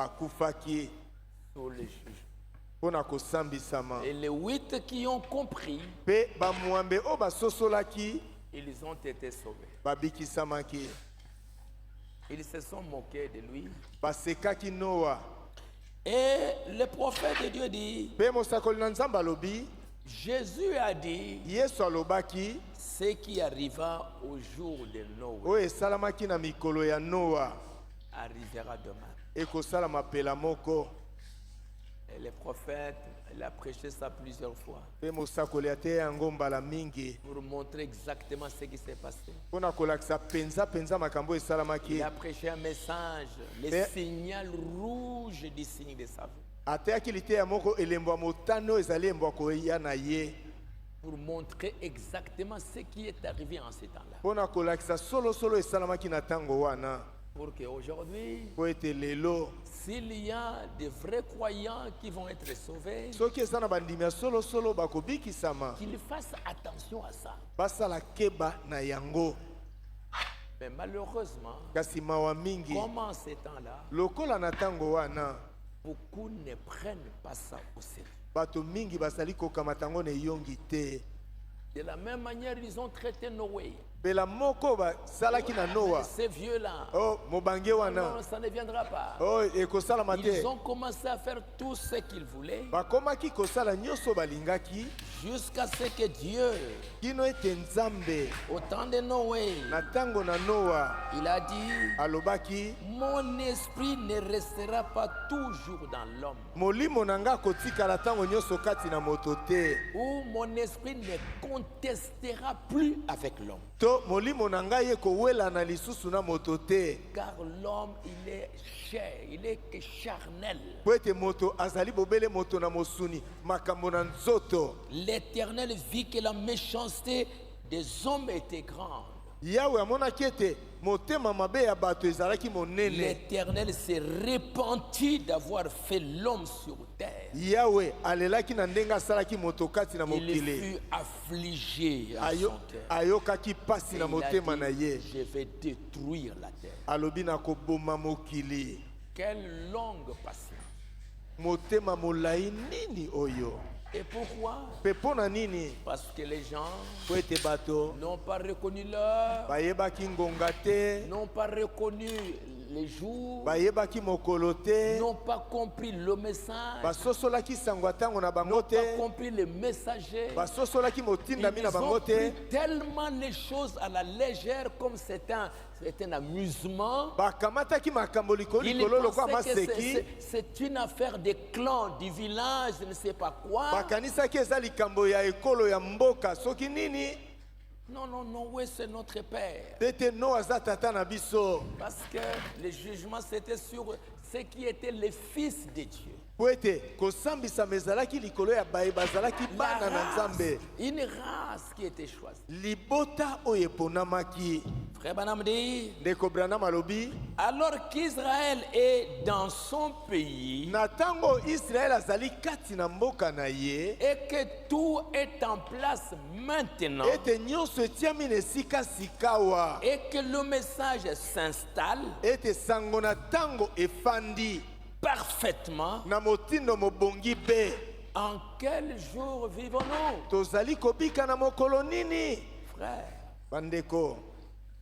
akufaki sur les juges. pona kosambisama Et les 8 qui ont compris, pe bamwambe o basosolaki ils ont été sauvés. babikisamaki Ils se sont moqués de lui. basekaki Noa Et le prophète de Dieu dit, pe mosakoli na Nzambe alobi Jésus a dit, Yesu alobaki ce qui arriva au jour de Noé oyo esalamaki na mikolo ya Noa arrivera demain. ekosalama pela moko. Et le prophète, il a prêché ça plusieurs fois Pe mosakoli ate yango mbala mingi pour montrer exactement ce qui s'est passé. mpona kolakisa penza makambo esalamaki. Il a prêché un message, le signal rouge du signe de sa vie, Ateyaki liteya moko elembo ya motane oyo ezali elembo ya koya na ye pour montrer exactement ce qui est arrivé en ce temps-là. mpona kolakisa solosolo esalamaki na ntango wana Pour qu'aujourd'hui, po ete lelo s'il y a de vrais croyants qui vont être sauvés, soki eza na bandimi ya solosolo bakobikisama qu'ils fassent attention à ça. basala keba na yango. Mais malheureusement, Kasi mawa mingi comme en ces temps-là, lokola na ntango wana beaucoup ne prennent pas ça au sérieux. bato mingi basali kokamata yango na eyongi te. De la même manière, ils ont traité Noé. pela moko basalaki na Noa Ces vieux-là, o mobange wana non, ça ne viendra pas. o ekosalama te. Ils ont commencé à faire tout ce qu'ils voulaient bakomaki kosala nyonso balingaki jusqu'à ce que Dieu, kino ete Nzambe au temps de Noé, na ntango na Noa il a dit, alobaki mon esprit ne restera pas toujours dans l'homme, molimo na nga kotikala ntango nyonso kati na moto te, ou mon esprit ne contestera plus avec l'homme. to molimo na ngai ekowelana lisusu na moto te, Car l'homme, il est chair, il est que charnel. po ete moto azali bobele moto na mosuni makambo na nzoto. L'Éternel vit que la méchanceté des hommes était grande. Yawe amonaki ete motema mabe ya bato ezalaki monene. L'Éternel s'est repenti d'avoir fait l'homme sur terre. Yawe alelaki na ndenge asalaki moto kati na Il mokili. fut affligé à son cœur. Ayokaki pasi Et na il motema a na dit, ye. je vais détruire la terre. Alobi na koboma mokili. Quelle longue patience. Motema molai nini oyo? Et pourquoi? Pe pona nini? Parce que les gens Po ete bato n'ont pas reconnu l'heure, bayebaki ngonga te, n'ont pas reconnu les jours, bayebaki mokolo te, n'ont pas compris le message, basosolaki sango ntango na bango n'ont pas te, compris le messager. basosolaki motindami na Ils bango ont te, pris tellement les choses à la légère comme c'est un amusement. bakamataki makambo likolo Ils likolo lokwa pensaient que maseki, c'est une affaire des clans, du village, je ne sais pas quoi. bakanisaki eza likambo ya ekolo ya mboka. Soki nini? Non, non, non, oui, c'est notre Père. Tete no aza tata na biso. Parce que le jugement, c'était sur ceux qui étaient les fils de Dieu. Po ete kosambisama ezalaki likolo ya baye bazalaki bana na Nzambe. Une race qui était choisie. Libota oyo eponamaki. Frère Branham dit, Ndeko Branham alobi alors qu'Israël est dans son pays na ntango Israel azali kati na mboka na ye, et que tout est en place maintenant ete nyonso etiami na esika sikawa, et que le message s'installe ete sango na ntango efandi parfaitement, na motindo mobongi be, en quel jour vivons-nous, tozali kobika na mokolo nini? frère? Bandeko,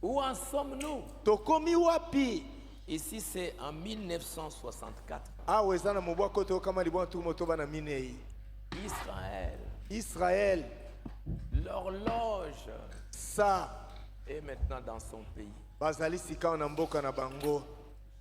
Où en sommes-nous? tokomi wapi? Ici, c'est en 1964. Awa eza na mobwako tokama libwana tu motoba na minei. Israël, Israel l'horloge sa est maintenant dans son pays. bazali sika na mboka na bango.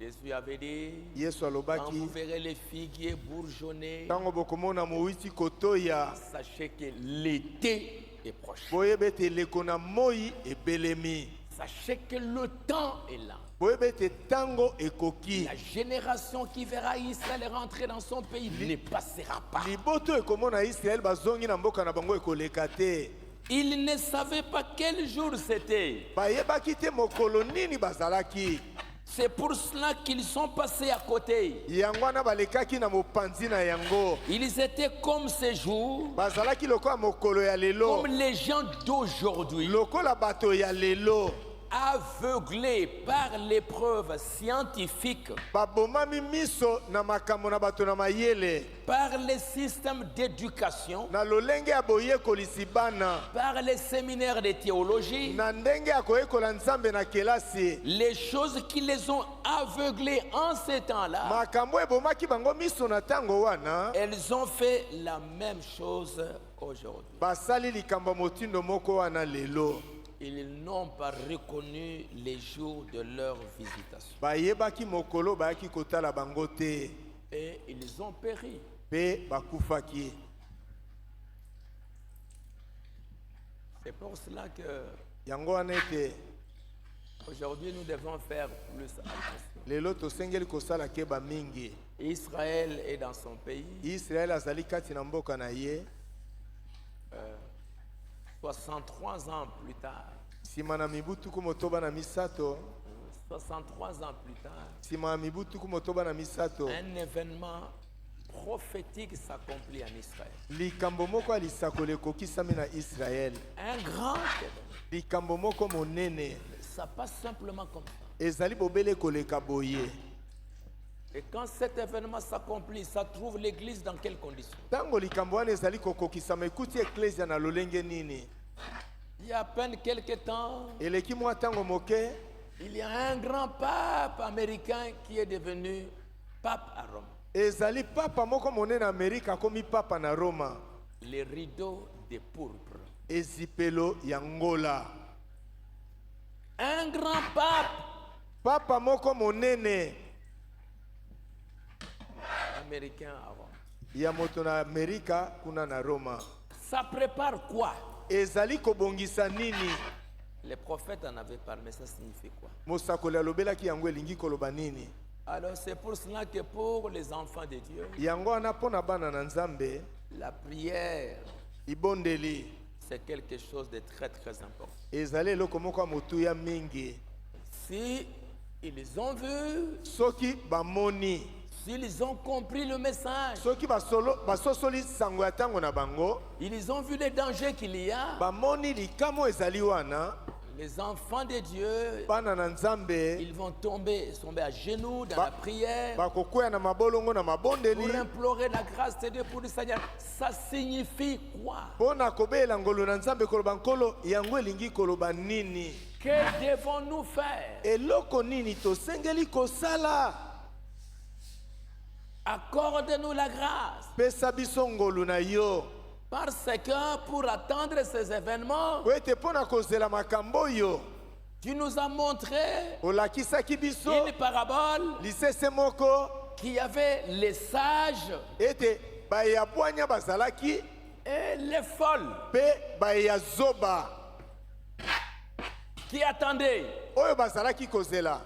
Jésus avait dit, Yesu quand alobaki vous verrez les figuiers bourgeonner, ntango bokomona mowiti kotoya, sachez que l'été est proche. boyeba ete eleko na moi ebelemi, Sachez que le temps est là. boyeba ete ntango ekoki, La génération qui verra Israël rentrer dans son pays ne passera pas. liboto ekomona Israel bazongi na mboka na bango ekoleka te. Ils ne savaient pas quel jour c'était. Bayebaki te mokolo nini bazalaki, C'est pour cela qu'ils sont passés à côté. yango wana balekaki na mopanzi na yango, Ils étaient comme ces jours, bazalaki lokola mokolo ya lelo, comme les gens d'aujourd'hui, lokola bato ya lelo, aveuglés par les preuves scientifiques, babomami miso na makambo na bato na mayele, par les systèmes d'éducation, na lolenge ya boyekolisi bana, par les séminaires de théologie, na ndenge ya koyekola nzambe na kelasi. les choses qui les ont aveuglés en ces temps-là, Makambo ebomaki bango miso na tango wana, elles ont fait la même chose aujourd'hui. basali likambo motindo moko wana lelo. Ils n'ont pas reconnu les jours de leur visitation. Bayebaki mokolo bayaki kotala bango te, Et ils ont péri. pe bakufaki. C'est pour cela que Yango wana ete aujourd'hui nous devons faire plus attention. lelo tosengeli kosala keba mingi. Israël est dans son pays, Israel azali kati na mboka na ye, 63 ans plus tard. nsima na mibu tuku motoba na misato, 63 ans plus tard, nsima ya mibu tuku motoba na misato, un événement prophétique s'accomplit en Israël. likambo moko ya lisakolo ekokisami na Israel. Un grand événement. Likambo moko monene Ça passe simplement comme ça. ezali bobele koleka boye. Et quand cet événement s'accomplit, ça trouve l'église dans quelles conditions? Tango likambo wana ezali kokokisama, ekuti eklesia na lolenge nini? Il y a à peine quelques temps, Eleki mwa tango moke, il y a un grand pape américain qui est devenu pape à Rome. ezali papa moko monene na Amerika akomi papa na Roma. Les rideaux de pourpre. Ezipelo ya ngola. Un grand pape Papa moko monene américain à Rome. ya moto na Amerika kuna na Roma. Ça prépare quoi? Ezali kobongisa nini? Les prophètes en avaient parlé, mais ça signifie quoi? Mosakoli alobelaki yango elingi koloba nini? Alors c'est pour cela que pour les enfants de Dieu, Yango wana pona bana na Nzambe, la prière, ibondeli c'est quelque chose de très très important. ezali eloko moko ya motuya mingi. Si ils ont vu, Soki bamoni, s'ils ont compris le message, soki basosoli sango ya tango na bango, ils ont vu les dangers qu'il y a, bamoni likamo ezali wana, les enfants de Dieu, bana na Nzambe ils vont tomber à genoux dans la prière bakokwea na mabolongo na mabondeli pour implorer la grâce de Dieu pour le Seigneur. Ça signifie quoi? mpona kobela ngolo na Nzambe koloba nkolo yango elingi koloba nini? Que devons-nous faire? Eloko nini tosengeli kosala? Accorde-nous la grâce. Pesa biso ngolu na yo. Parce que pour attendre ces événements, Po ete mpona kozela makambo oyo tu nous as montré olakisaki biso une parabole lisese moko qui avait les sages ete bayeya bwanya bazalaki et les folles mpe bayeya zoba qui attendaient. oyo bazalaki kozela.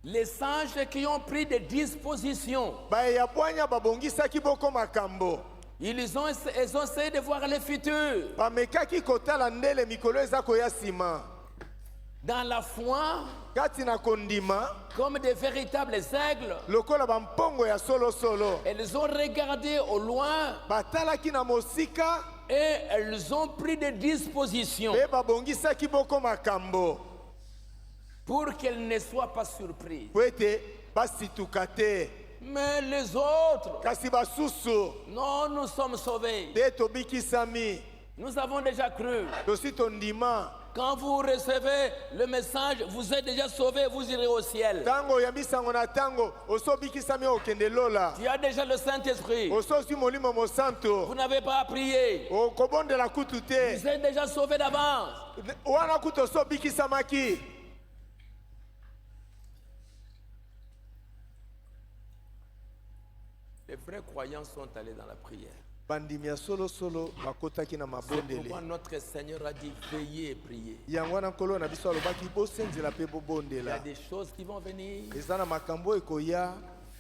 Les sages qui ont pris des dispositions. Bayeya bwanya babongisaki boko makambo. Ils ont essayé de voir le futur. Bamekaki kotala ndele mikolo eza koya nsima. Dans la foi, Kati na kondima comme des véritables aigles, lokola bampongo ya solo. elles ont regardé au loin Batalaki na mosika et elles ont pris des dispositions mpe babongisaki boko makambo pour qu'elles ne soient pas surprises. po ete basituka te. Mais les autres, Kasi basusu non, nous sommes sauvés. te tobikisami, Nous avons déjà cru. tosi tondima. Quand vous recevez le message, vous êtes déjà sauvés, vous irez au ciel. Tango oyambi sango na tango osobikisami okende lola. Tu as déjà le Saint-Esprit. Ososi molimo mosanto Vous n'avez pas à prier. okobondela kutu te. Vous êtes déjà sauvés d'avance. Wana kutu osobikisamaki. Les vrais croyants sont allés dans la prière. Bandimia solo bakotaki na C'est mabondele. pourquoi notre Seigneur a dit veillez et priez. Yango wana nkolo na biso alobaki bosenzela mpe Il y a bobondela. des choses qui vont venir. Eza na makambo ekoya,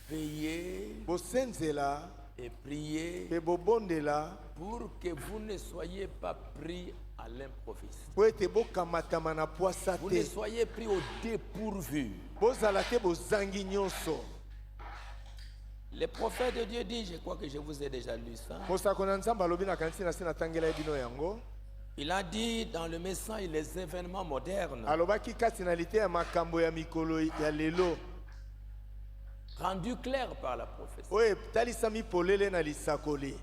Veillez bosenzela et priez mpe bobondela pour que vous ne soyez pas pris à l'improviste. po ete bokamatama na pwasa Vous ne te. soyez pris au dépourvu. Bozala te bozangi nyonso. Les prophètes de Dieu disent, je crois que je vous ai déjà lu ça. Mosako na Nzambe alobi na kanisi na se natangela ye bino yango. Il a dit dans le message les événements modernes alobaki kati na lite ya makambo ya mikolo ya lelo rendus clairs par la prophétie. oyo etalisami polele na lisakoli.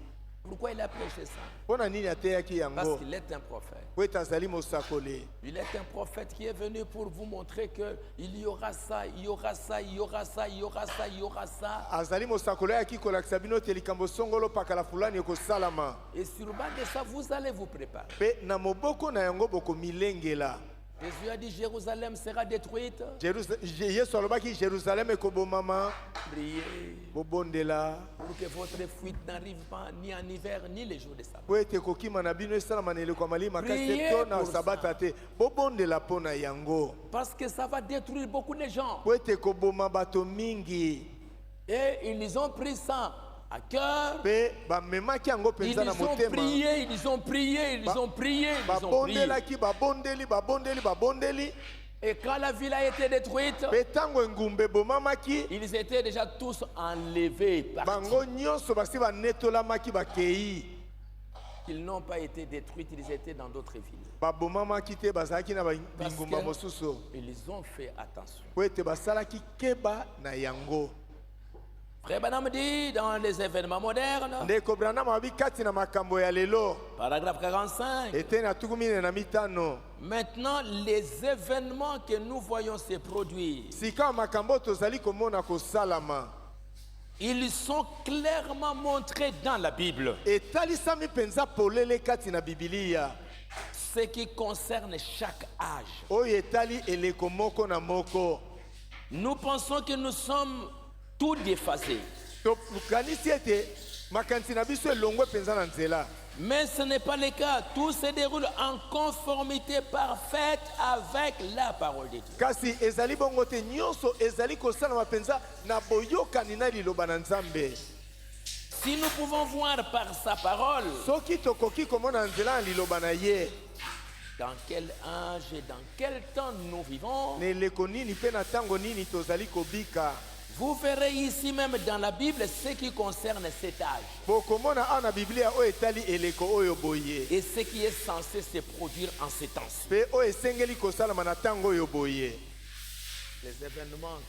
Pourquoi il a prêché ça? mpo na nini ateyaki Parce yango? qu'il est un prophète. po ete azali mosakoli. Il est un prophète qui est venu pour vous montrer que il y aura ça, il y aura ça, il y aura ça, il y aura ça, il y aura ça. azali mosakoli ayaki kolakisa bino ete likambo songolo pakala fulani ekosalama. Et sur base de ça, vous allez vous préparer. mpe na moboko na yango bokomilengela. Jésus a dit Jérusalem sera détruite. yesu alobaki jerusalem ekobomama. Priez bobondela pour que votre fuite n'arrive pas ni en hiver ni les jours de sabbat. po ete kokima na bino esalama na eleko ya malili makasi Priez te to na pour sabata te. bobondela mpo na yango Parce que ça va détruire beaucoup de gens. po ete ekoboma bato mingi. Et ils ont pris ça à cœur. mpe bamemaki yango Ils mpenza na ont motema. prié, ils ont prié, ils ont prié, ils ont prié. babondelaki babondeli. Et quand la ville a été détruite, mpe ntango engumba ebomamaki ils étaient déjà tous enlevés, partis. bango nyonso basi banetolamaki bakei. Ils n'ont pas été détruits, ils étaient dans d'autres villes. babomamaki te bazalaki na Parce bingumba mosusu qu'ils ont fait attention. po ete basalaki keba na yango. Frère Branham dit dans les événements modernes, ndeko branama abi kati na makambo ya lelo paragraphe 45, ete na tuku mine na mitano. maintenant les événements que nous voyons se produire, sika makambo tozali komona kosalama ils sont clairement montrés dans la Bible. etalisami mpenza polele kati na bibilia Ce qui concerne chaque âge. oyo etali eleko moko na moko. Nous pensons que nous sommes tout déphasés. tokanisi ete makanisi na biso elongwe mpenza na nzela. Mais ce n'est pas le cas. Tout se déroule en conformité parfaite avec la parole de Dieu. kasi ezali bongo te nyonso ezali kosalama mpenza na boyokani na liloba na nzambe. Si nous pouvons voir par sa parole soki tokoki komona nzela na liloba na ye dans quel âge et dans quel temps nous vivons, na eleko nini mpe na ntango nini tozali kobika, vous verrez ici même dans la Bible ce qui concerne cet âge bokomona awa na biblia oyo etali eleko oyo boye et ce qui est censé se produire en ces temps-ci. mpe oyo esengeli kosalama na ntango oyo boye. Les événements,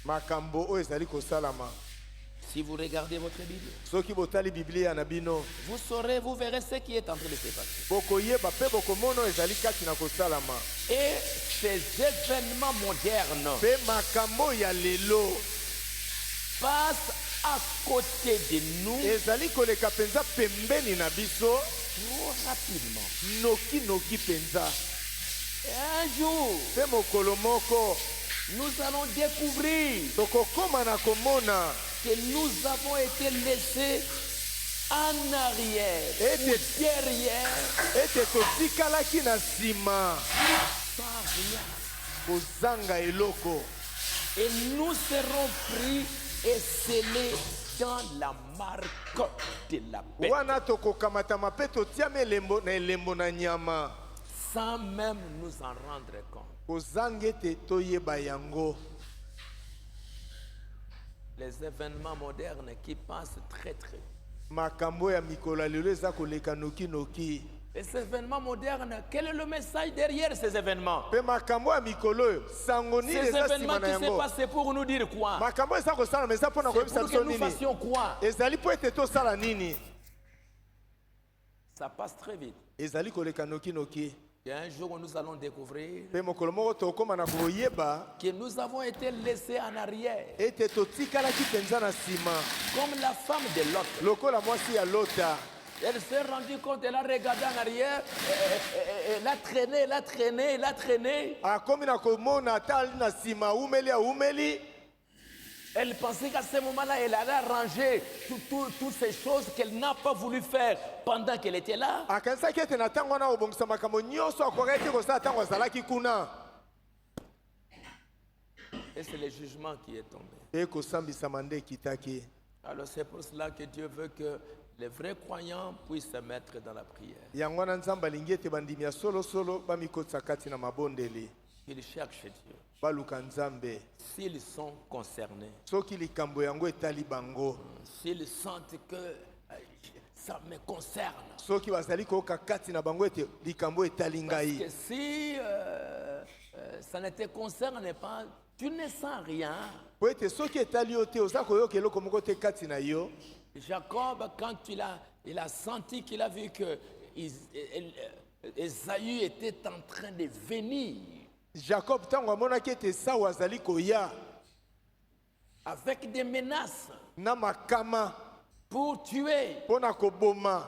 makambo oyo ezali kosalama si vous regardez votre Bible, soki botali biblia na bino vous saurez, vous verrez ce qui est en train de se passer. bokoyeba mpe bokomona oyo ezali kati na kosalama. Et ces événements modernes mpe makambo ya lelo passent à côté de nous ezali koleka mpenza pembeni na biso trop rapidement. noki mpenza. Et un jour, mpe mokolo moko nous allons découvrir tokokoma na komona que nous avons été laissés en arrière Et ou derrière ete totikalaki na nsima sans rien. kozanga eloko. Et nous serons pris et scellés dans la marque de la bête wana tokokamatama mpe totiama elembo na nyama sans même nous en rendre compte. kozanga ete toyeba yango. Les événements modernes qui passent très très vite. makambo ya mikolo ya lelo eza koleka noki. Les événements modernes, quel est le message derrière ces événements? mpe makambo ya mikolo oyo sango nini Ces eza événements nsima na qui se yango. passent, c'est pour nous dire quoi? makambo eza kosalama eza mpo na C'est koyebisa pour que biso nous nini. fassions quoi? ezali mpo ete tosala nini. Ça passe très vite. ezali koleka noki. Et un jour, nous allons découvrir mpe mokolo moko tokóma na koyeba que nous avons été laissés en arrière, ete totikalaki mpenza na nsima comme la femme de Lot. lokola mwasi ya lota. Elle s'est rendue compte, elle a regardé en arrière, elle a traîné. akomi na komona ata ali na nsima aumeli. Elle pensait qu'à ce moment-là, elle allait arranger toutes ces choses qu'elle n'a pas voulu faire pendant qu'elle était là. akanisaki ete na ntango wana kobongisa makambo nyonso akokaki ete kosala ntango azalaki kuna. Et c'est le jugement qui est tombé. mpe kosambisama nde ekitaki. Alors c'est pour cela que Dieu veut que les vrais croyants puissent se mettre dans la prière. yango wana nzambe alingi ete bandimi ya solosolo bamikotisa kati na mabondeli Qu'ils cherchent Dieu. baluka nzambe S'ils sont concernés, soki likambo yango etali bango. s'ils sentent que ça me concerne. soki bazali koyoka kati na bango ete likambo etali Parce ngai. que si ça ne te concerne pas, tu ne sens rien. Po ete soki etali yo te oza koyoka eloko moko te kati na yo. Jacob, quand il a senti, qu'il a vu que Ésaü était en train de venir Jacob ntango amonaki ete Esau azali koya avec des menaces na makama pour tuer, mpo na koboma,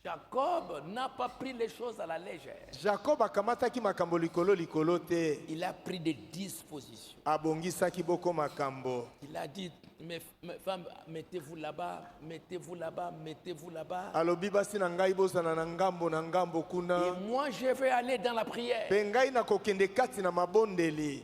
Jacob n'a pas pris les choses à la légère. Jacob akamataki makambo likolo te, Il a pris des dispositions. abongisaki boko makambo. Il a dit, mes femmes, mettez-vous là-bas, mettez-vous là-bas, mettez-vous là-bas. Alobi basi na ngai bozana na ngambo kuna. Et moi, je vais aller dans la prière. Pe ngai nakokende kati na mabondeli,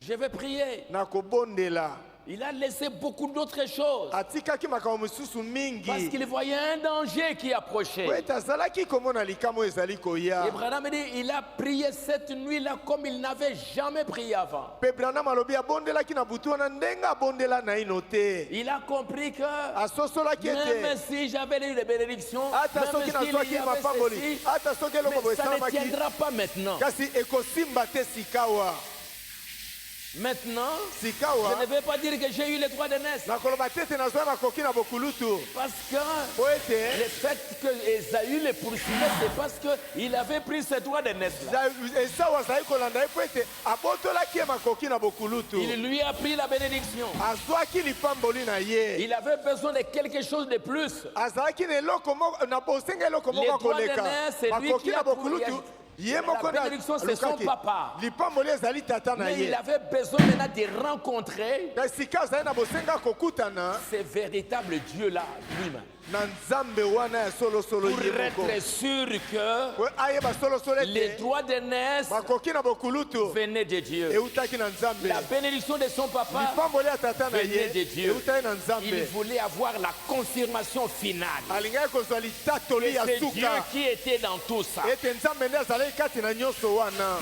Je vais prier. nakobondela. Il a laissé beaucoup d'autres choses Atikaki makambo mosusu parce mingi. qu'il voyait un danger qui approchait. Po ete azalaki komona likamo ezali koya. Abraham dit, il a prié cette nuit-là comme il n'avait jamais prié avant. Pe Branham alobi abondelaki na butu wana ndenge abondela naino te. Il a compris que Asosolaki même ete si j'avais eu des bénédictions, ata même soki s'il nazwaki y avait mapamboli, ceci, ata soki eloko boye mais ça ne esalamaki, tiendra pas maintenant. kasi ekosimba te sikawa. Maintenant, je Sikawa ne vais pas dire que j'ai eu les droits d'aînesse. nakoloba te ete nazwa makoki na bokulutu. Parce que Po ete le fait que Ésaü le poursuivait, c'est parce qu'il avait pris ses droits d'aînesse. Esau azali kolanda ye po ete abotolaki ye makoki na bokulutu. Il lui a pris la bénédiction. Azwaki lipamboli na ye. Il avait besoin de quelque chose de plus. Azalaki na eloko moko na bosenga eloko Les moko droits akoleka. d'aînesse, c'est lui Makoki qui na a bokulutu trouvé- ye La moko na bénédiction, c'est son alukaki. papa. Lipamboli ezali tata na Mais il ye. avait besoin maintenant de rencontrer Na sika azali na bosenga kokutana ce véritable Dieu-là lui-même. na nzambe wana ya solosolo Pour ye moko. être sûr que Po ayeba solosolo les ete droits d'aînesse makoki na bokulutu venaient de Dieu. eutaki na nzambe. La bénédiction de son papa Lipamboli ya tata na venait de ye Dieu. eutaki na Il nzambe. voulait avoir la confirmation finale. Alingaki kozwa litatoli ya C'est Dieu suka qui était dans tout ça. ete nzambe nde azalaki kati na nyonso wana.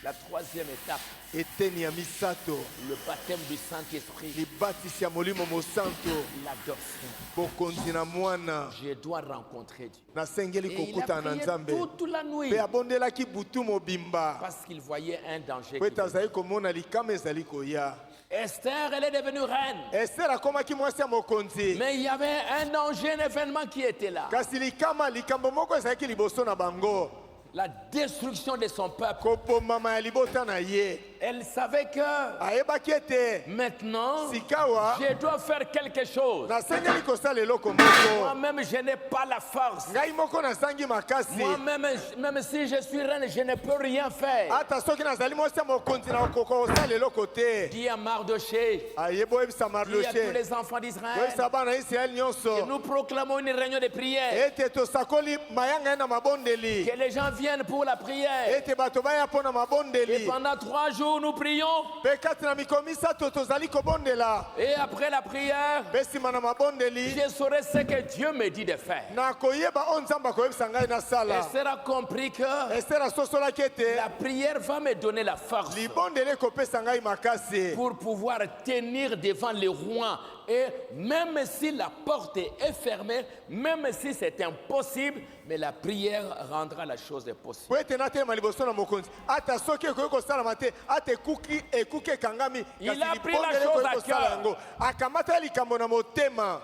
La troisième étape, Eteni ya misato, le baptême du Saint-Esprit, libatisi ya molimo mosanto, l'adoption. bokonzi na mwana. Je dois rencontrer Dieu. Nasengeli Et il a kokutana na prié nzambe. toute la nuit Pe abondelaki butu mobimba. parce qu'il voyait un danger. Po qui ete venait. azali komona likama ezali koya. Esther, elle est devenue reine. Ester akomaki mwasi ya mokonzi. Mais il y avait un danger, un événement qui était là. Kasi likama likambo moko ezalaki liboso na bango. La destruction de son peuple. Kobomama ya libota na ye. Elle savait que Ayebaki ete maintenant, sikawa je dois faire quelque chose. nasengeli kosala eloko moko. Moi-même, je n'ai pas la force. Ngai moko nasangi makasi. Moi-même, même si je suis reine, je ne peux rien faire. Ata soki nazali mwasi ya mokonzi na kosala eloko te. Dis à Mardoché, Ayeba oyebisa dis à tous Mardoche. les enfants d'Israël, Oyebisa bana ya Israeli que nyonso. nous proclamons une réunion de prière. Ete tosakoli mayanga ye na mabondeli. Que les gens viennent pour la prière. Ete bato baya mpo na Et mabondeli. pendant 3 jours, nous prions. Mpe kati na mikolo misato tozali kobondela. Et après la prière, Mpe nsima na mabondeli je saurai ce que Dieu me dit de faire. nakoyeba oyo nzambe akoyebisa ngai nasala. Esther a compris que Ester asosolaki ete la prière va me donner la force libondeli ekopesa ngai makasi pour pouvoir tenir devant les rois. Et même si la porte est fermée, même si c'est impossible, mais la prière rendra la chose possible. po ete natelema liboso na mokonzi ata soki ekoki kosalama te ata ekuki ekangami Il kasi a pris la libondeli chose ekoki à kosala cœur. yango akamata likambo na motema.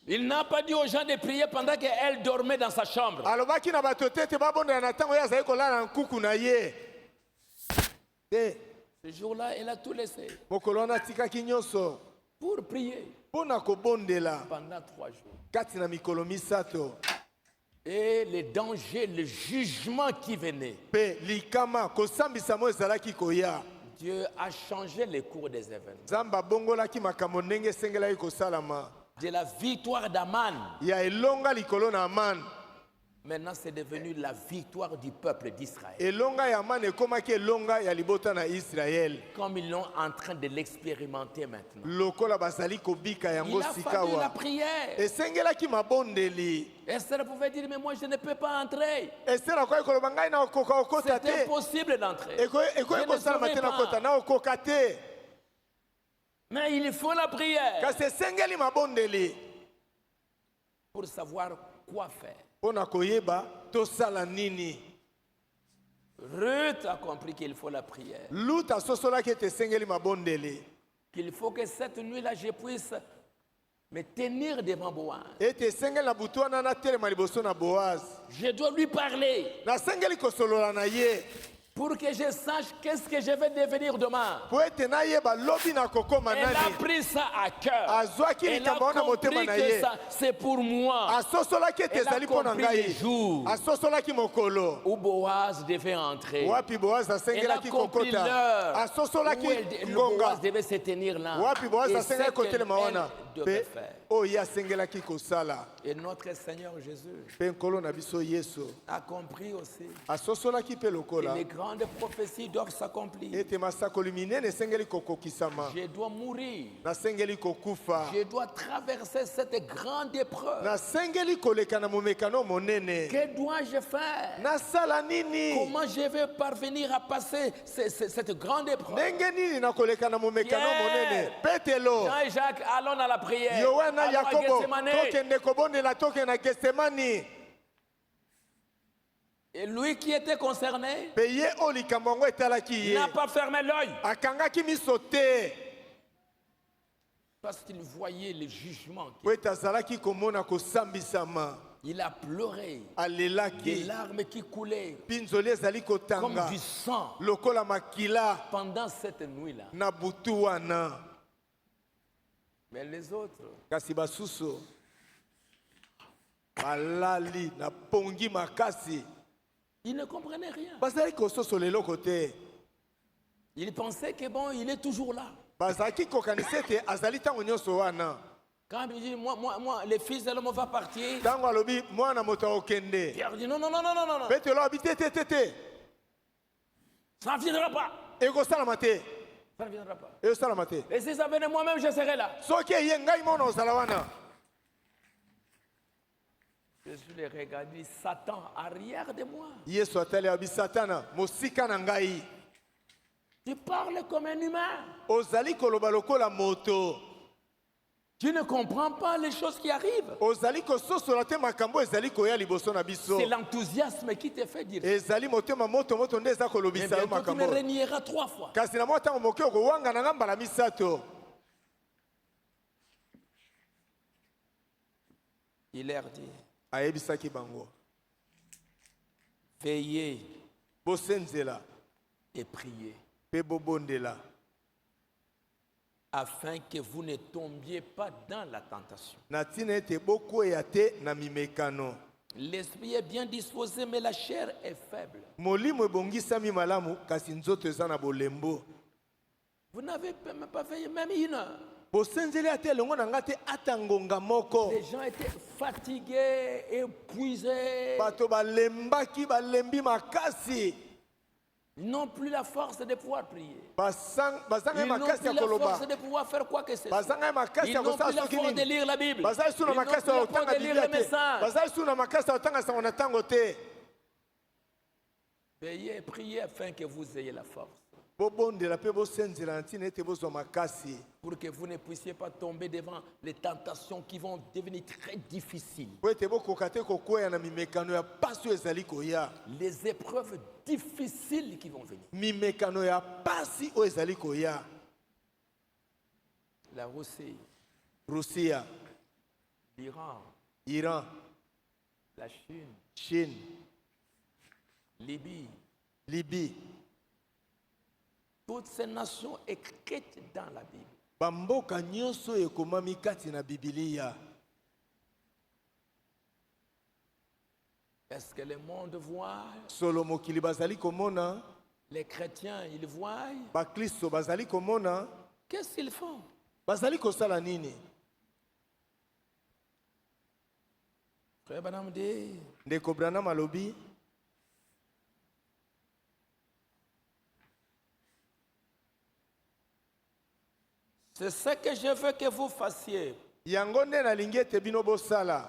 Il n'a pas dit aux gens de prier pendant qu'elle dormait dans sa chambre. alobaki na bato te ete babondela na ntango ye azali kolala na nkuku na ye te. Ce jour-là, elle a tout laissé mokolo wana atikaki nyonso pour prier mpo na kobondela pendant 3 jours. kati na mikolo misato. Et les dangers, le jugement qui venait, Mpe likama kosambisa mo ezalaki koya. Dieu a changé le cours des événements. nzambe abongolaki makambo ndenge esengelaki kosalama. De la victoire d'Aman, ya elonga likolo na Aman. maintenant c'est devenu la victoire du peuple d'Israël. Elonga ya Aman ekomaki elonga ya libota na Israel. Comme ils sont en train de l'expérimenter maintenant. Lokola bazali kobika Il yango a fallu la sikawa. prière. Esengelaki mabondeli. Esther pouvait dire, mais moi je ne peux pas entrer. Ester akoki koloba ngai na okoka okota C'est te. impossible d'entrer. Ekoki Je ne kosalama saurais te na pas. kota na okoka te. Mais il faut la prière kasi esengeli mabondeli pour savoir quoi faire. mpo na koyeba tosala nini. Ruth a compris qu'il faut la prière. Lut asosolaki ete esengeli mabondeli Qu'il faut que cette nuit-là, je puisse me tenir devant Boaz. ete esengeli na butu wana natelema liboso na Boaz, Je dois lui parler nasengeli kosolola na ye pour que je sache qu'est-ce que je vais devenir demain. mpo ete nayeba lobi na kokoma Elle a nani. pris ça à cœur. Azwaki Elle a likambo wana motema compris na que ye, ça, c'est pour moi. asosolaki ete Elle a ezali mpo na compris les ngai, jours asosolaki mokolo où Boaz devait entrer. wapi Boaz Elle a asengelaki compris kokota, l'heure asosolaki où le ngonga Boaz devait se tenir là. wapi Boaz Et asengeli ce kotelema wana qu'elle devait mpe faire. oyo asengelaki kosala. Et notre Seigneur Jésus Mpe nkolo na biso Yesu a compris aussi asosolaki mpe que lokola les grandes prophéties doivent s'accomplir. ete masakoli minene esengeli kokokisama, Je dois mourir. nasengeli kokufa, Je dois traverser cette grande épreuve. nasengeli koleka na momekano monene. Que dois-je faire? Nasala nini? Comment je vais parvenir à passer cette grande épreuve? Ndenge nini na koleka na momekano Pierre. monene? Petelo, Jean et Jacques, allons à la prière. Yohana, Allons à Yakobo, Gethsemane. tokende kobondela toke na Getsemani. Et lui qui était concerné Pe ye oyo likambo yango etalaki ye, n'a pas fermé l'œil akangaki miso te parce qu'il voyait le jugement. po ete azalaki komona kosambisama. Il a pleuré, des Alelaki larmes qui coulaient mpi nzoli ezali comme kotanga du sang lokola makila pendant cette nuit-là. na butu wana. Mais les autres, Kasi basusu balali na pongi makasi, ils ne comprenaient rien. bazali kososola eloko te, Ils pensaient que bon, il est toujours là. bazalaki kokanisa ete azali ntango nyonso wana. Quand il dit, moi, le fils de l'homme va partir, Ntango alobi mwana moto akokende, Pierre dit, non, non, non, non, non, non, non. petelo abi te te te te, Ça ne viendra pas. ekosalama te, Ça ne viendra pas. ekosalama te. Et si ça venait moi-même, je serais là. Soki eye ngai mona ozala wana. Jésus les regarde, dit, Satan, arrière de moi. Yesu atali abi satana, mosika na ngai, Tu parles comme un humain. ozali koloba lokola moto, Tu ne comprends pas les choses qui arrivent. ozali kososola te makambo ezali koya liboso na biso. C'est l'enthousiasme qui te fait dire ça. Ezali motema moto moto nde eza Mais kolobisa yo bientôt, tu me makambo. régneras 3 fois. Kasi na mwa ntango moke okowanga na nga mbala misato. Il leur dit, Ayebisaki bango, veillez bosenzela et priez, mpe bobondela afin que vous ne tombiez pas dans la tentation. na ntina ete bokweya te na mimekano. L'esprit est bien disposé, mais la chair est faible. Molimo ebongisami malamu kasi nzoto eza na bolembo. Vous n'avez même pas veillé, même 1 heure. Bosenzeli ate elongo na nga te ata ngonga moko. Les gens étaient fatigués, épuisés. Bato balembaki balembi makasi. Ils n'ont plus la force de pouvoir prier. Bazanga Ils n'ont makasi plus ya la koloba. force de pouvoir faire quoi que ce soit. Bazanga makasi Ils ya n'ont plus kosala la soki force de nini. lire la Bible. Bazali Ils suna n'ont plus makasi la ya force kotanga de lire Biblia le te. message. Bazali suna makasi ya kotanga sango na ntango te. Veillez et priez afin que vous ayez la force. Bobondela mpe bosenzela na ntina ete bozwa makasi. Pour que vous ne puissiez pas tomber devant les tentations qui vont devenir très difficiles. Po ete bokoka te kokweya na mimekano ya pasi oyo ezali koya. Les épreuves difficiles qui vont venir. Mimekano ya pasi oyo ezali koya. La Russie, Rusia, l'Iran, Iran, la Chine, Chine, Libye, Libye. toutes ces nations écrites dans la Bible. Bamboka nyonso oyo ekomami kati na Bibilia. Est-ce que le monde voit? Solo mokili bazali komona, Les chrétiens, ils voient? bakristo bazali komona, Qu'est-ce qu'ils font? bazali kosala nini? Frère Branham dit, Ndeko Branham alobi, c'est ce que je veux que vous fassiez. yango nde nalingi ete bino bosala.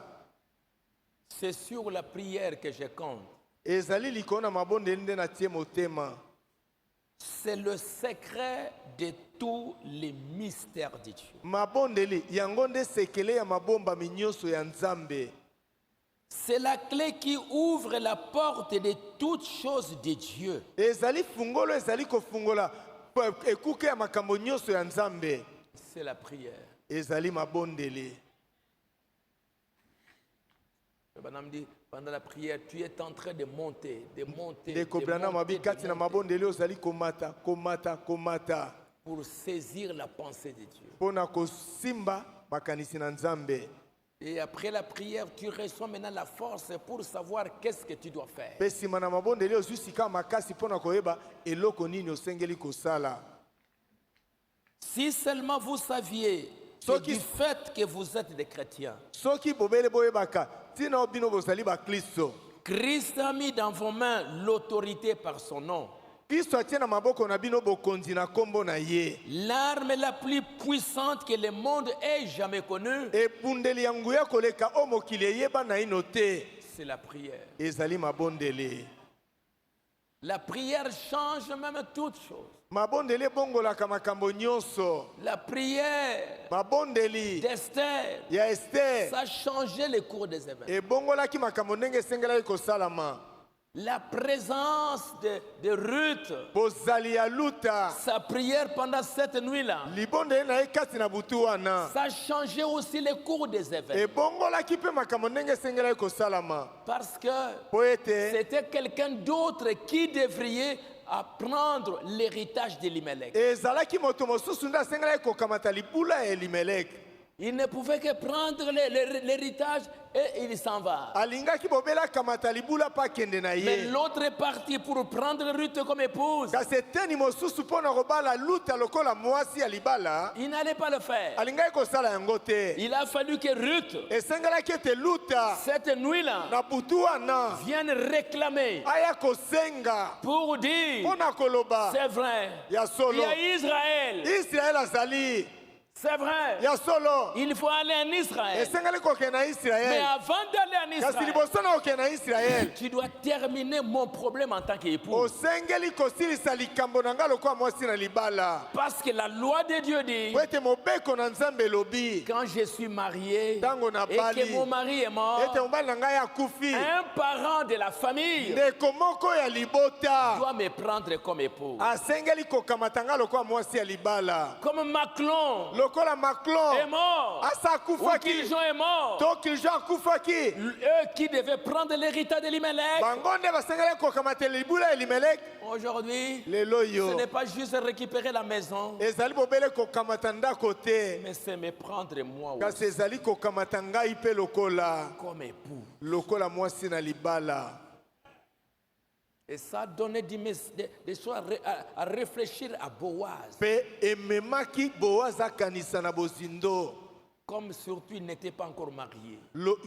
C'est sur la prière que je compte. Ezali likolo na mabondeli nde natie motema. C'est le secret de tous les mystères de Dieu. Mabondeli yango nde sekele ya mabomba nyonso ya Nzambe. C'est la clé qui ouvre la porte de toutes choses de Dieu. Ezali fungolo ezali kofungola ekuke ya makambo nyonso ya Nzambe. C'est la prière. Ezali mabondeli. Pendant la prière, tu es en train de monter, de monter, Ndeko Branham abi kati na mabondeli ozali komata, komata, komata. pour saisir la pensée de Dieu. Pona kosimba makanisi na Nzambe. Et après la prière, tu reçois maintenant la force pour savoir qu'est-ce que tu dois faire. Pe sima na mabondeli ozusika makasi pona koyeba eloko nini osengeli kosala. Si seulement vous saviez que du fait que vous êtes des chrétiens, Soki bobele boyebaka tina obino bozali ba Kristo. Christ a mis dans vos mains l'autorité par son nom. Kristo atie na maboko na bino bokonzi na kombo na ye. L'arme la plus puissante que le monde ait jamais connue, Ebundeli ya nguya koleka o mokili eyeba na ino te. c'est la prière. Ezali mabondeli. La prière change même toutes choses. Mabondeli ebongolaka makambo nyonso. La prière Mabondeli d'Esther, ya Esther ça a changé le cours des événements. ebongolaki makambo ndenge esengelaki kosalama. La présence de Ruth, Bozali ya luta sa prière pendant cette nuit-là, libondeli na ye kati na butu wana ça a changé aussi le cours des événements. ebongolaki mpe makambo ndenge esengelaki kosalama. Parce que Po ete c'était quelqu'un d'autre qui devrait apprendre l'héritage d'Elimelech. ezalaki moto mosusu nde asengelaki kokamata libula ya Elimeleki. Il ne pouvait que prendre l'héritage et il s'en va. Alingaki bobela kamata libula pa kende na Mais ye. l'autre est parti pour prendre Ruth comme épouse. Kasi eteni mosusu mpona kobala luta lokola mwasi ya libala Il n'allait pas le faire. alingaki kosala yango te. Il a fallu que Ruth, Esengelaki ete luta cette nuit-là, na butu wana vienne réclamer aya kosenga pour dire, mpona koloba c'est vrai, ya il solo. y a Israël, Israel azali c'est vrai, ya solo. il faut aller en Israël. Esengeli kokende na Mais Israel. avant d'aller en Kasi Israël, liboso na kokende na Israel tu dois terminer mon problème en tant qu'époux. osengeli kosilisa likambo na nga lokola mwasi na libala. Parce que la loi de Dieu dit, Po ete mobeko na Nzambe elobi quand je suis marié Tango na et bali. que mon mari est mort, ete mobali na ngai akufi un parent de la famille ndeko moko ya libota doit me prendre comme époux. asengeli kokamata nga lokola mwasi ya libala. Comme Maclon Lokola Maclon est mort, asa ou akufaki Kiljon est mort, to Kiljo akufaki eux qui devaient prendre l'héritage d'Elimelech, bango nde basengeli kokamata libula ya Elimeleki. aujourd'hui, Lelo ce yo n'est pas juste récupérer la maison, ezali bobele kokamata ndako te, mais c'est me prendre moi kasi aussi ezali kokamata ngai mpe lokola comme époux. lokola mwasi na libala. Et ça a donné des choses à réfléchir à Boaz. Mpe ememaki Boaz akanisa na bozindo Comme surtout il n'était pas encore marié.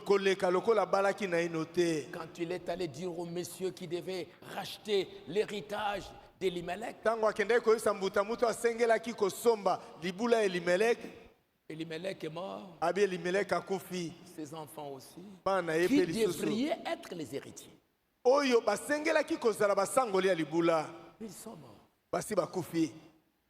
koleka lokola balaki na ino te. Quand il est allé dire au monsieur qui devait racheter l'héritage d'Elimelech, Ntango akendaki koyebisa mbuta mutu asengelaki kosomba libula ya Elimeleki, Elimelech est mort, abi Elimeleki akufi, ses enfants aussi, bana na ye qui mpe lisusu devraient être les héritiers. oyo basengelaki kozala basangoli ya libula Ils sont morts. basi bakufi.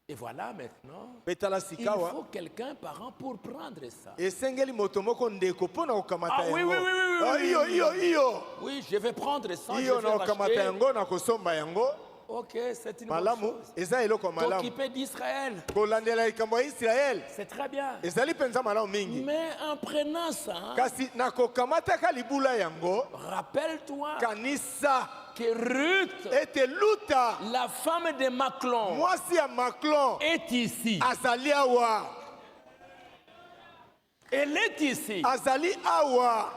Et voilà maintenant, Mpe tala il sikawa faut quelqu'un parent pour prendre ça. esengeli moto moko ndeko mpona kokamata Ah, oui, yango. oui, oui, oui, oui, Ah, oui, iyo oui. iyo iyo Oui, je vais prendre ça, je iyo vais na kokamata racheter. yango na kosomba yango. Ok, c'est une bonne Malamu chose. eza eloko ya malamu T'occuper d'Israël, kolandela likambo ya Israel c'est très bien. ezali mpenza malamu mingi. Mais en prenant ça, Kasi na kokamataka libula yango rappelle-toi kanisa que Ruth, ete luta la femme de Maclon, mwasi ya Maclon est ici. azali awa, Elle est ici. azali awa.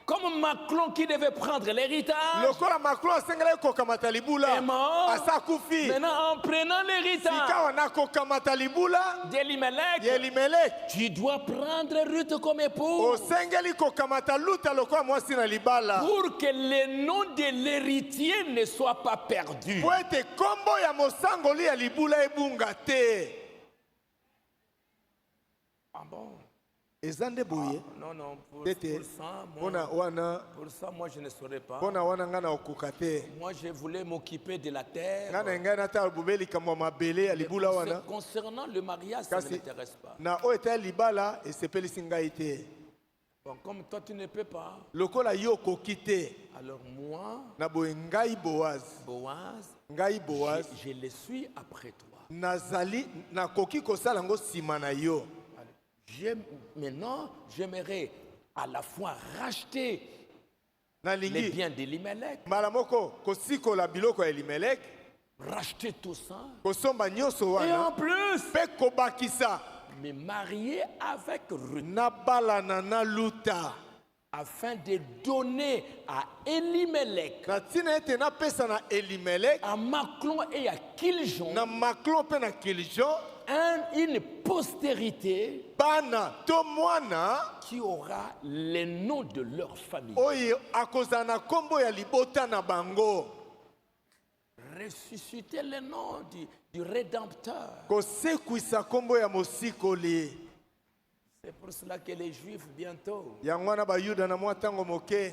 Comme Maclon qui devait prendre l'héritage Lokola Maclon asengelaki kokamata libula est mort. asa akufi. Maintenant, en prenant l'héritage Sikawa na kokamata libula d'Elimelech, ya Elimeleki tu dois prendre Ruth comme époux osengeli kokamata luta lokola mwasi na libala pour que le nom de l'héritier ne soit pas perdu. po ete kombo ya mosangoli ya libula ebunga te. Ah bon? ezande boye Non, non, pour tete ça, pona moi, wana je ne saurais pas. pona wana nga na okuka te Moi, je voulais m'occuper de la terre. nga na ngai nata bube likambo ya mabele ya libula wana Concernant le mariage, ça ne kasi m'intéresse pas. na oyo eta ya libala esepelisi ngai te Bon, comme toi, tu ne peux pas, lokola yo okoki te alors moi, na boye ngai Boaz je le suis après toi. nazali nakoki kosala yango nsima na yo Maintenant, j'aimerais à la fois racheter les nalingi biens d'Elimelech, mbala moko kosikola biloko ya Elimeleki racheter tout ça, kosomba nyonso et wana en plus, mpe kobakisa me marier avec Ruth, nabalana na luta afin de donner à Elimelech, na ntina ete napesa na Elimeleki à Maclon et à Kiljon, na Maklon mpe na Kiljon une postérité bana to mwana qui aura les noms de leur famille. oyo akozala na nkombo ya libota na bango Ressusciter le nom du Rédempteur. kosekwisa nkombo ya mosikoli C'est pour cela que les Juifs, bientôt, yango wana bayuda na mwa ntango moke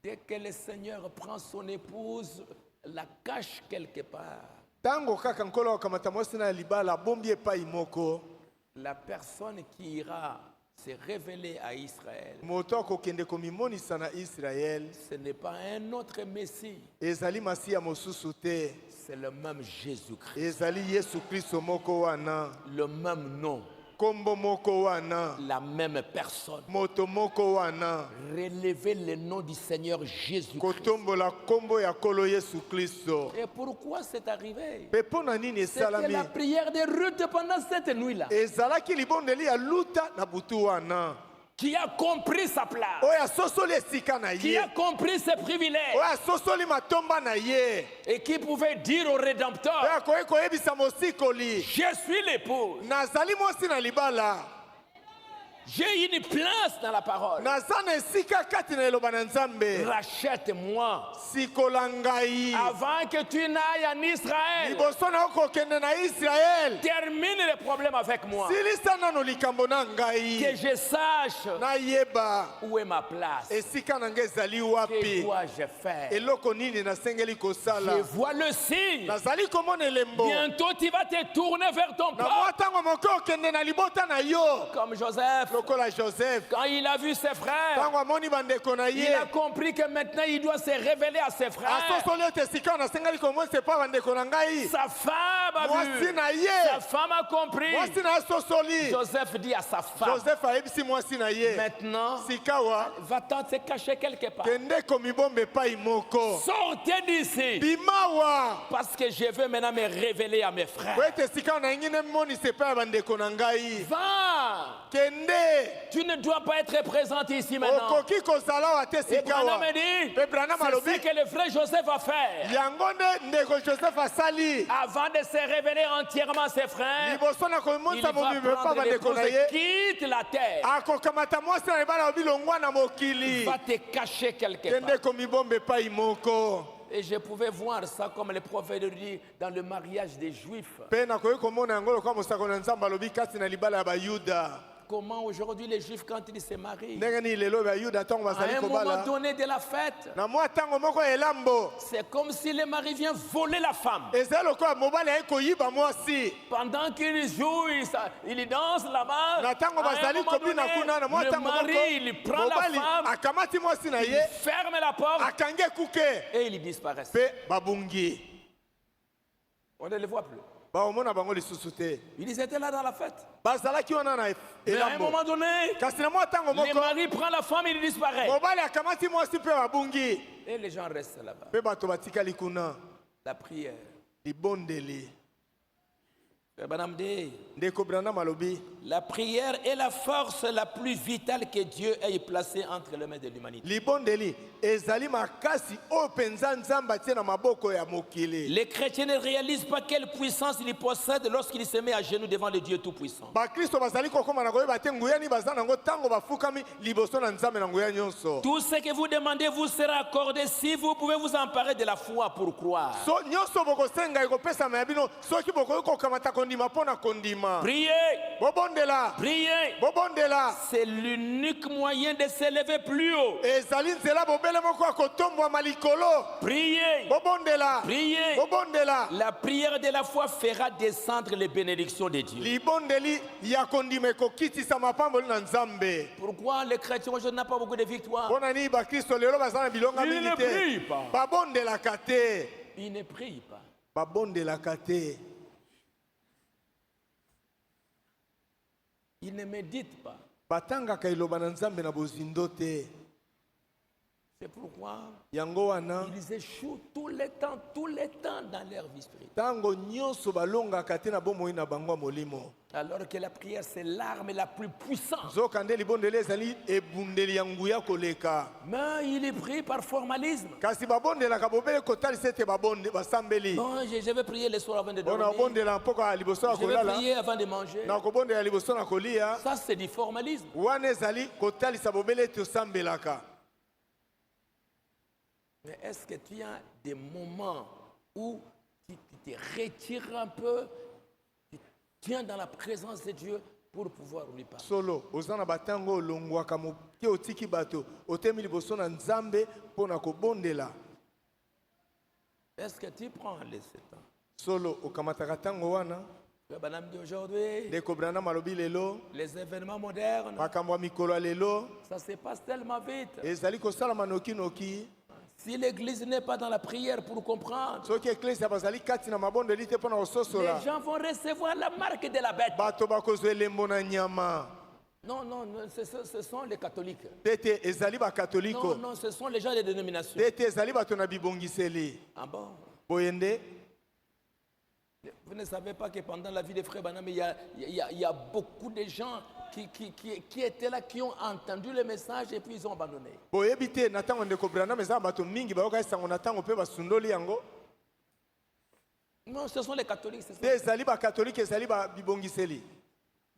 dès que le Seigneur prend son épouse, la cache quelque part. ntango kaka nkolo akamata mwasi na ya libala abombi epai moko La personne qui ira se révéler à Israël, moto akokende komimonisa na Israele ce n'est pas un autre Messie, ezali masiya mosusu te c'est le même Jésus-Christ, ezali Yesu Kristo moko wana le même nom, nkombo moko wana la même personne. moto moko wana Relevez le nom du Seigneur Jésus-Christ. kotombola nkombo ya nkolo Yesu Kristo Et pourquoi c'est arrivé? mpe mpo na nini C'était esalami la prière de Ruth pendant cette nuit-là, ezalaki libondeli ya luta na butu wana qui a compris sa place, oyo asosoli esika na qui ye a compris ses privilèges, oyo asosoli matomba na ye et qui pouvait dire au oyo Rédempteur, akoki koyebisa mosikoli je suis l'épouse, nazali mwasi na libala j'ai une place dans la parole, naza na esika kati na eloba na Nzambe rachète-moi sikola ngai avant que tu n'ailles en Israël, liboso na okokende na Israele termine le problème avec moi, silisa nano likambo na que ngai je sache nayeba où est ma place, esika na ngai ezali que wapi dois-je faire. eloko nini nasengeli Je kosala vois le signe, nazali komona elembo bientôt tu vas te tourner vers ton na mwa peuple, ntango moke okende na libota na yo comme Joseph, lokola Joseph quand il a vu ses frères, ntango amoni bandeko na il ye a compris que maintenant il doit se révéler à ses frères. asosoli ete esika nasengeli komonisa epa bandeko na ngai Sa femme a mwasi vu, na sa ye femme a compris. mwasi na ye asosoli Joseph dit à sa femme, Joseph ayebisi mwasi na ye maintenant, sikawa va-t'en te cacher quelque part. kende komibomba epai moko Sortez d'ici, bimawa parce que je veux maintenant me révéler à mes frères. po ete esika na ngai nemonisa epai ya bandeko na ngai Va, kende tu ne dois pas être présent ici maintenant. okoki kozala awa te Et Branham sikawa me dit, mpe Branham c'est alobi ce que le frère Joseph va faire. yango nde ndeko Joseph asali Avant de se révéler entièrement à ses frères, liboso na il komonisa va momimi epa prendre bandeko l'épouse na ye et quitte la terre. akokamata mwasi na libala ya bilongwa na mokili Va te cacher quelque part. kende komibomba epai moko Et je pouvais voir ça comme le prophète le dit dans le mariage des Juifs. mpe nakoki komona yango lokola mosakoli na Nzambe alobi kati na libala ya bayuda Comment aujourd'hui les Juifs, quand ils se marient, ndenge nini lelo bayuda ntango à bazali un moment kobala donné de la fête, na mwa ntango moko ya elambo c'est comme si le mari vient voler la femme. ezali lokola mobali aye koyiba mwasi Pendant qu'ils jouent, ils dansent là-bas. na ntango À un bazali moment kobina donné, kuna na mwa le ntango mari, moko il prend la mobali femme, akamati mwasi na il ye ferme la porte akangi ekuke et il disparaît. mpe babungi On ne le voit plus. baomona bango lisusu te Ils étaient là dans la fête. bazalaki wana na Mais à un elambo moment donné, kasi na mwa ntango le moko mari prend la femme et il disparaît. mobali akamati mwasi mpe babungi Et les gens restent là-bas. mpe bato batikali kuna La prière. libondeli Frère Branham dit, ndeko Branham alobi la prière est la force la plus vitale que Dieu ait placée entre les mains de l'humanité. libondeli ezali makasi oyo mpenza Nzambe atie na maboko ya mokili Les chrétiens ne réalisent pas quelle puissance ils possèdent lorsqu'ils se mettent à genoux devant le Dieu Tout-Puissant. bakristo bazali kokóma na koyeba te nguya nini baza nango ntango bafukami liboso na Nzambe na nguya nyonso Tout ce que vous demandez vous sera accordé si vous pouvez vous emparer de la foi pour croire. so nyonso bokosenga ekopesama ya bino soki bokoki kokamata kondima kondima pona kondima. Priez. Bobondela. Priez. Bobondela. C'est l'unique moyen de s'élever plus haut. Ezali nzela bobele moko akotombwa malikolo. Priez. Bobondela. Priez. Bobondela. La prière de la foi fera descendre les bénédictions de Dieu. Libondeli ya kondima ekokitisa mapamboli na Nzambe. Pourquoi les chrétiens aujourd'hui n'ont pas beaucoup de victoires? Pona ni ba Kristo lelo bazana bilonga Ils ne mingi prient te. pas. Babondelaka te. Ils ne prient pas. Babondelaka te. Ils ne méditent pas. Batangaka iloba na Nzambe na bozindo te. C'est pourquoi Yango wana ils échouent tout le temps dans leur vie spirituelle. tango nyonso balongaka te na bomoi na bango molimo. Alors que la prière, c'est l'arme la plus puissante. Zokande libondeli ezali ebundeli ya nguya koleka. Mais il est pris par formalisme. Kasi babondelaka bobele kotalisa ete babonde basambeli. Bon, je vais prier le soir avant de Ona dormir. bondela mpoko ya liboso ya Je vais kolala. prier avant de manger. Na kobondela liboso na kolia. Ça, c'est du formalisme. Wana ezali kotalisa bobele ete osambelaka. Mais est-ce que tu as des moments où tu te retires un peu, tu tiens dans la présence de Dieu pour pouvoir lui parler? Solo ozana batango olongwaka moke otiki bato otemi liboso na Nzambe mpona kobondela. Est-ce que tu prends les 7 ans? Solo okamataka tango wana. Aujourd'hui, Ndeko Branham alobi lelo les événements modernes, makambo ya mikolo ya lelo ça se passe tellement vite. ezali kosalama noki. Si l'église n'est pas dans la prière pour comprendre, Soki eklesi bazali kati na mabondeli te mpona kososola. les gens vont recevoir la marque de la bête. Bato bakozwa elembo na nyama. Non, ce sont les catholiques. Tete ezali bakatoliko. Non, ce sont les gens des dénominations. Tete ezali bato na bibongiseli. Ah bon? Boyende. Vous ne savez pas que pendant la vie de Frère Branham, il y a beaucoup de gens qui étaient là, qui ont entendu le message et puis ils ont abandonné. Boyebi te na tango ndeko Branham eza bato mingi bayoka esango na tango mpe basundoli yango. Non, ce sont les catholiques. Te ezali bakatolike ezali bibongiseli.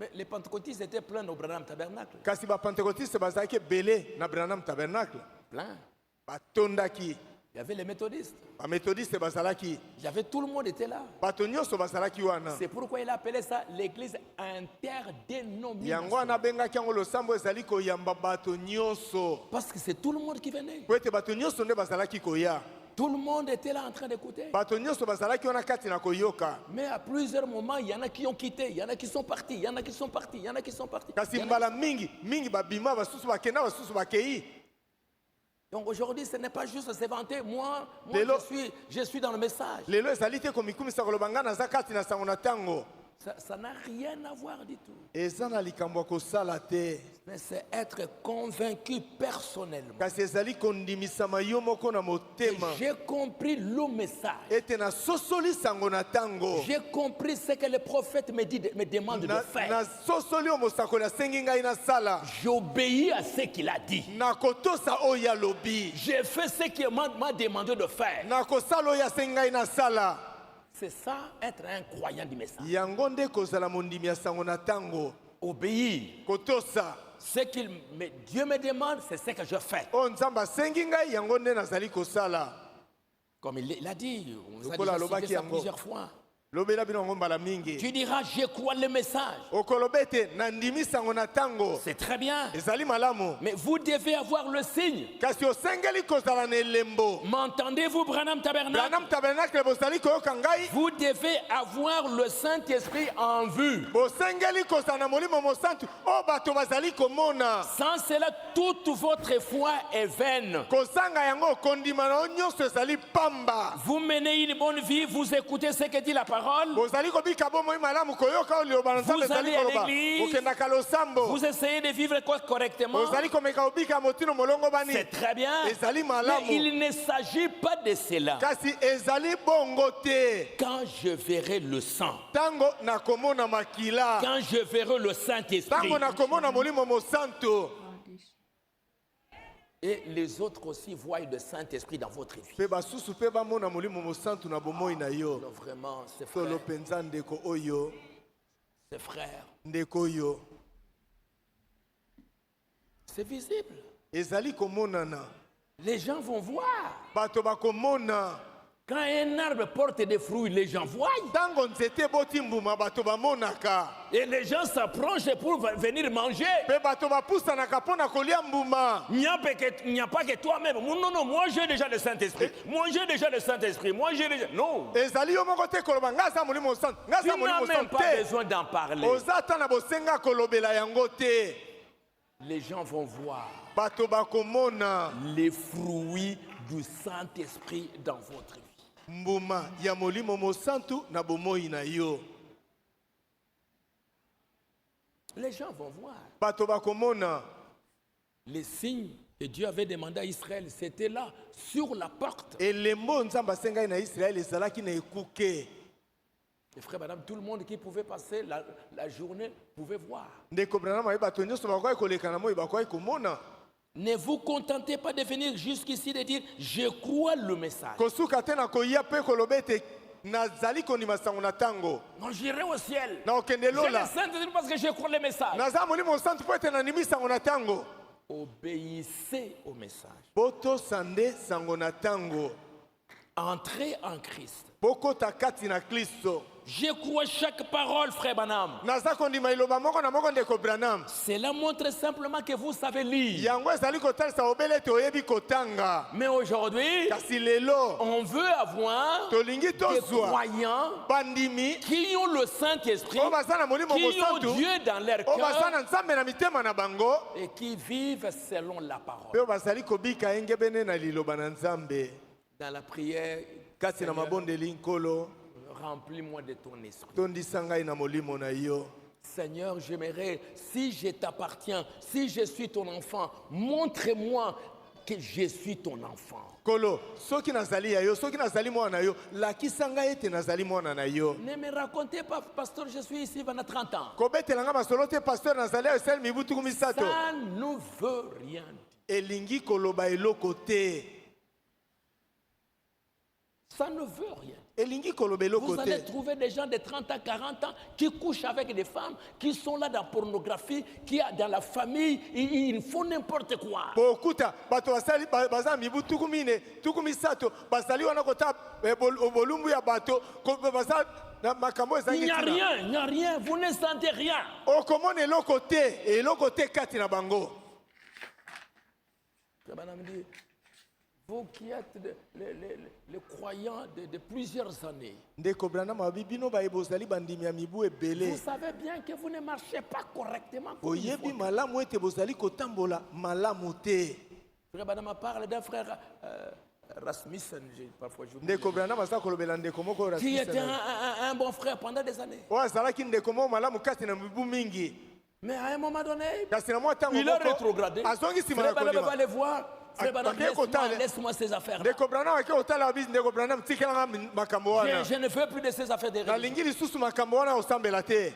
Mais les pentecôtistes étaient pleins au Branham Tabernacle. Kasi bapentekotiste bazalaki ebele na Branham Tabernacle. Plein. Batondaki. Il y avait les méthodistes. Bamethodiste bazalaki. Il y avait tout le monde était là. Bato nyonso bazalaki wana. C'est pourquoi il a appelé ça l'église interdénominationnelle. Yango wana bengaki yango losambo ezali koyamba bato nyonso. Parce que c'est tout le monde qui venait. Po ete bato nyonso nde bazalaki koya. Tout le monde était là en train d'écouter. Bato nyonso bazalaki wana kati na koyoka. Mais à plusieurs moments, il y en a qui ont quitté, il y en a qui sont partis, il y en a qui sont partis, il y en a qui sont partis. Kasi mbala mingi babima basusu bakenda basusu bakei. Donc aujourd'hui, ce n'est pas juste se vanter. Moi je suis dans le message. Lelo ezali te komikumisa koloba nga naza kati na sango na tango. Ça n'a rien à voir du tout. Eza na likambo ya kosala te. Mais c'est être convaincu personnellement. Kasi ezali kondimisama yo moko na motema. J'ai compris le message. Ete na sosoli sango na tango. J'ai compris ce que le prophète me demande de faire. Na sosoli o mosakoli asengi ngai na sala. J'obéis à ce qu'il a dit. Na kotosa oyo alobi. J'ai fait ce qu'il m'a demandé de faire. Na kosala oyo asengi ngai na sala. C'est ça, être un croyant du message. Yango nde kozala mondimi ya sango na tango. Obéir. Kotosa. Ce que Dieu me demande, c'est ce que je fais. O nzambe asengi ngai yango nde nazali kosala. Comme il l'a dit, on a Lokola déjà alobaki cité ça yango. plusieurs fois. Lobela bino yango mbala mingi. Tu diras, je crois le message. Okolobete na ndimi sango na tango. C'est très bien. Ezali malamu. Mais vous devez avoir le signe. Kasi osengeli kozala na elembo. M'entendez-vous, Branham Tabernacle? Branham Tabernacle bozali koyoka ngai. Vous devez avoir le Saint-Esprit en vue. Bosengeli kozala na molimo mosantu. O bato bazali komona. Sans cela, toute votre foi est vaine. Kozanga yango kondima na nyonso ezali pamba. Vous menez une bonne vie, vous écoutez ce que dit la parole. Bozali kobika bomoi malamu koyoka o liloba na Nzambe ezali koloba. Okendaka losambo. Vous essayez de vivre correctement. Bozali komeka obika motino molongo bani. C'est très bien. Ezali Mais malamu. il ne s'agit pas de cela. Kasi ezali bongo te. Quand je verrai le sang, Tango nakomona makila. quand je verrai le Saint-Esprit, Tango nakomona molimo mosantu. et les autres aussi voient le Saint-Esprit dans votre vie. Pe basusu pe bamona molimo mosantu na bomoi na yo. Alors vraiment, ces Tolo frères, penza ndeko oyo. Ndeko oyo. c'est visible. Ezali komonana. Les gens vont voir. Bato bakomona. Quand un arbre porte des fruits, les gens voient. Ntango nzete boti mbuma bato bamonaka. Et les gens s'approchent pour venir manger. Pe bato bapusanaka mpona kolia mbuma. Il n'y a pas que toi-même. Non, non, moi j'ai déjà le Saint-Esprit. Moi j'ai déjà le Saint-Esprit. Moi j'ai déjà... Non. Ezali yo moko te koloba nga za molimo santu. Nga Tu za n'as molimo même santu pas te. besoin d'en parler. Oza ata na bosenga kolobela yango te. Les gens vont voir Bato bakomona les fruits du Saint-Esprit dans votre vie. mbuma ya molimo mosantu na bomoi na yo. Les gens vont voir. Bato bakomona Les signes que Dieu avait demandé à Israël, c'était là, sur la porte. elembo nzambe asengai na Israël ezalaki na ekuke. Les frères, madame, tout le monde qui pouvait passer la journée pouvait voir. Ndeko Branham ayi bato nyonso bakoki koleka na moi bakoki komona. Ne vous contentez pas de venir jusqu'ici et de dire je crois le message. Kosuka te na koya pe koloba ete nazali kondima sango na tango. Non, j'irai au ciel. Na okende Je le lola. sens parce que je crois le message. Naza molimo santu po ete nanimi sango na tango. Obéissez au message. Boto sande sango na tango. Entrez en Christ. Bokota kati na Kristo. Je crois chaque parole, frère Branham. Naza kondima iloba moko na moko ndeko Branham. Cela montre simplement que vous savez lire. Yango ezali kotalisa obele ete oyebi kotanga. Mais aujourd'hui, Kasi lelo on veut avoir tolingi des tozwa croyants bandimi qui ont le Saint-Esprit, oyo baza na molimo qui ont mosantu Dieu dans leur oyo baza cœur na nzambe na mitema na bango et qui vivent selon la mpe parole. oyo bazali kobika engebene na liloba na nzambe. Dans la prière, Kasi na Seigneur, mabondeli nkolo remplis-moi de ton esprit. tondisa ngai na molimo na yo. Seigneur, j'aimerais, si je t'appartiens, si je suis ton enfant, montre-moi que je suis ton enfant. Kolo soki nazali ya yo soki nazali mwana na yo lakisa ngai ete nazali mwana na yo. Ne me racontez pas, pasteur, je suis ici pendant 30 ans. Kobetela nga masolo te pasteur nazali ayo esali mibu tuku misato. Ça ne veut rien dire. Elingi koloba eloko te. Ça ne veut rien. Elingi koloba eloko Vous allez te. trouver des gens de 30 à 40 ans qui couchent avec des femmes, qui sont là dans la pornographie, qui dans la famille, ils font n'importe quoi. Bokuta bato basali baza mibu tuku mine tuku misato basali wana kota bolumbu ya bato baza na makambo Il ezangi n'y a tina. rien, il n'y a rien, vous ne sentez rien. Okomona eloko te kati na bango. Vous qui êtes les croyants de plusieurs années, Ndeko Branham abi bino ba ebozali bandimi ya mibu vous ebele. savez bien que vous ne marchez pas correctement. Comme il Oyebi faut. malamu ete bozali kotambola malamu te. Frère Banama parle d'un frère Rasmussen, parfois j'oublie. Ndeko Branham aza kolobela ndeko moko Qui était Rasmussen. un bon frère pendant des années. Oyo azalaki ndeko moko malamu kati na mibu mingi. Mais à un moment donné, Kasi na mwa ntango il a moko rétrogradé. azongi nsima Frère na Banama va kondima. les voir. Frère Banama, Bakeye kotala. laisse-moi ces affaires. Ndeko Branham ake otala abi ndeko Branham tikelanga makambo wana. Je ne veux plus de ces affaires de religion. Nalingi lisusu makambo wana osambela te.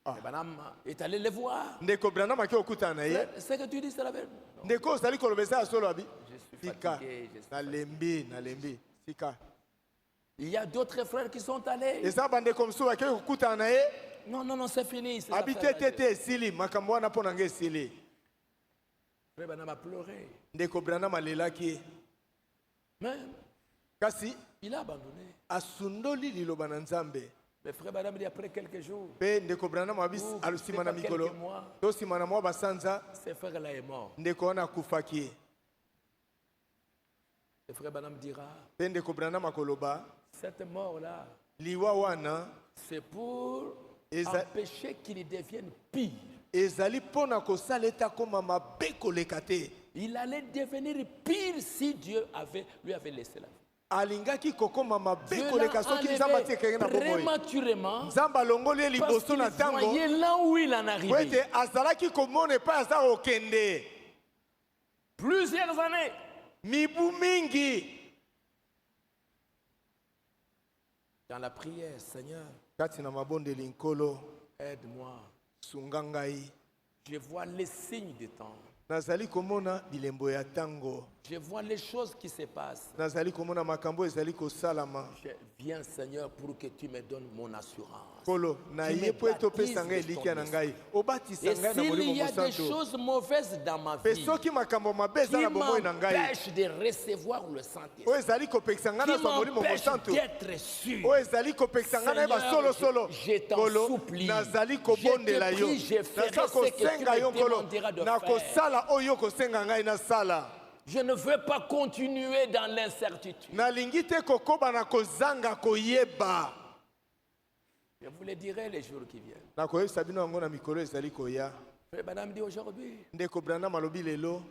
Frère Banama est allé les voir. Ndeko Branham ake okutana na ye. Ce que tu dis, c'est la vérité. Ndeko ozali kolobesa ya solo abi. suis Sika fatigué, je suis nalembi sika. Il y a d'autres frères qui sont allés. Eza bandeko mosusu ake kokutana na ye. Non, non, non, c'est fini. ces Abi te affaires-là. te te esili makambo wana mpo na ngai esili. Frère Banama a pleuré. Ndeko Branham alelaki Mais kasi il a abandonné. asundoli liloba na nzambe. Mais frère Banama dit après quelques jours, Mpe ndeko Branham abi Ou, alusima na c'est pas mikolo quelques mois. to nsima na mwa basanza ce frère-là est mort. ndeko wana akufaki. Le frère Banama dira, Mpe ndeko Branham akoloba cette mort-là, liwa wana c'est pour Eza- empêcher qu'il devienne pire. ezali mpo na kosala ete akoma mabe koleka te. Il allait devenir pire si Dieu lui avait laissé la vie. alingaki kokoma mabe Dieu koleka l'a soki nzambe enlevé atiekenge na bomoi. prématurément Nzambe alongoli ye parce liboso qu'il na ntango voyait là où il en po arrivait. ete azalaki komona epai aza kokende Plusieurs années. mibu mingi. Dans la prière, Seigneur, Kati na mabondeli nkolo aide-moi. sunga ngai. Je vois les signes du temps. Nazali komona bilembo ya tango. Je vois les choses qui se passent. nazali komona makambo ezali kosalama. Je viens, Seigneur, pour que tu me donnes mon assurance. Kolo na ye po etopesa ngai elikya na ngai obatisa Et ngai na s'il molimo y a des mosantu. choses mauvaises dans ma Mpe vie soki makambo mabe eza qui na bomoi na ngai m'empêchent de recevoir le Saint-Esprit, oyo ezali kopekisa ngai qui nazwa molimo m'empêchent mosantu d'être sûr, oyo ezali kopekisa ngai na ye basolosolo je t'en kolo supplie. nazali kobondela Je te yo prie, je ferai naza ce que tu kosenga me yo nkolo demanderas de nakosala oyo kosenga ngai nasala. je ne veux pas continuer dans l'incertitude. nalingi te kokoba na kozanga koyeba. Je vous le dirai les jours qui viennent. nakoyebisa bino yango na mikolo ezali koya. Frère Madame dit aujourd'hui, ndeko Branham alobi lelo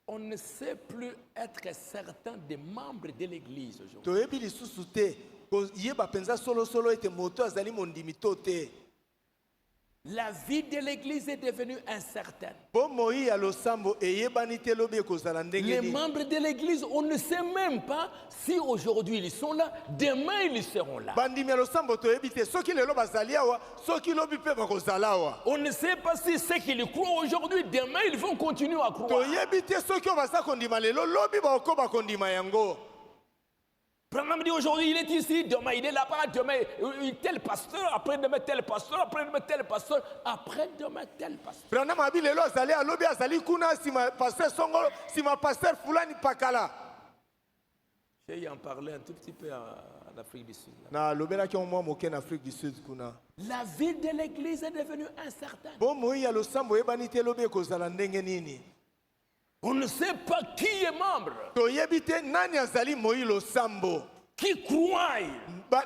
on ne sait plus être certain des membres de l'église aujourd'hui. toyebi lisusu te koyeba mpenza solosolo ete moto azali mondimi to te. La vie de l'église est devenue incertaine. bomoi ya losambo eyebani te lobi ekozala ndenge Les nini. membres de l'église, on ne sait même pas si aujourd'hui ils sont là, demain ils seront là. bandimi ya losambo toyebi te soki lelo bazali awa soki lobi mpe bakozala awa. On ne sait pas si ceux qui le croient aujourd'hui, demain ils vont continuer à croire. toyebi te soki oyo baza kondima lelo lobi bakokoba kondima yango. Branham dit aujourd'hui il est ici, demain il est là-bas, demain tel pasteur, après-demain tel pasteur, après-demain tel pasteur, après-demain tel pasteur. Branham abi lelo azali alobi azali kuna sima paster songolo sima paster fulani pakala. J'ai en parlé un tout petit peu en Afrique du Sud. na alobelaki yo mwa moke na Afrique du Sud kuna. La vie de l'église est devenue incertaine. bomoi ya losambo eyebani te lobi ekozala ndenge nini. On ne sait pas qui est membre, toyebi te nani azali moi losambo, qui croit,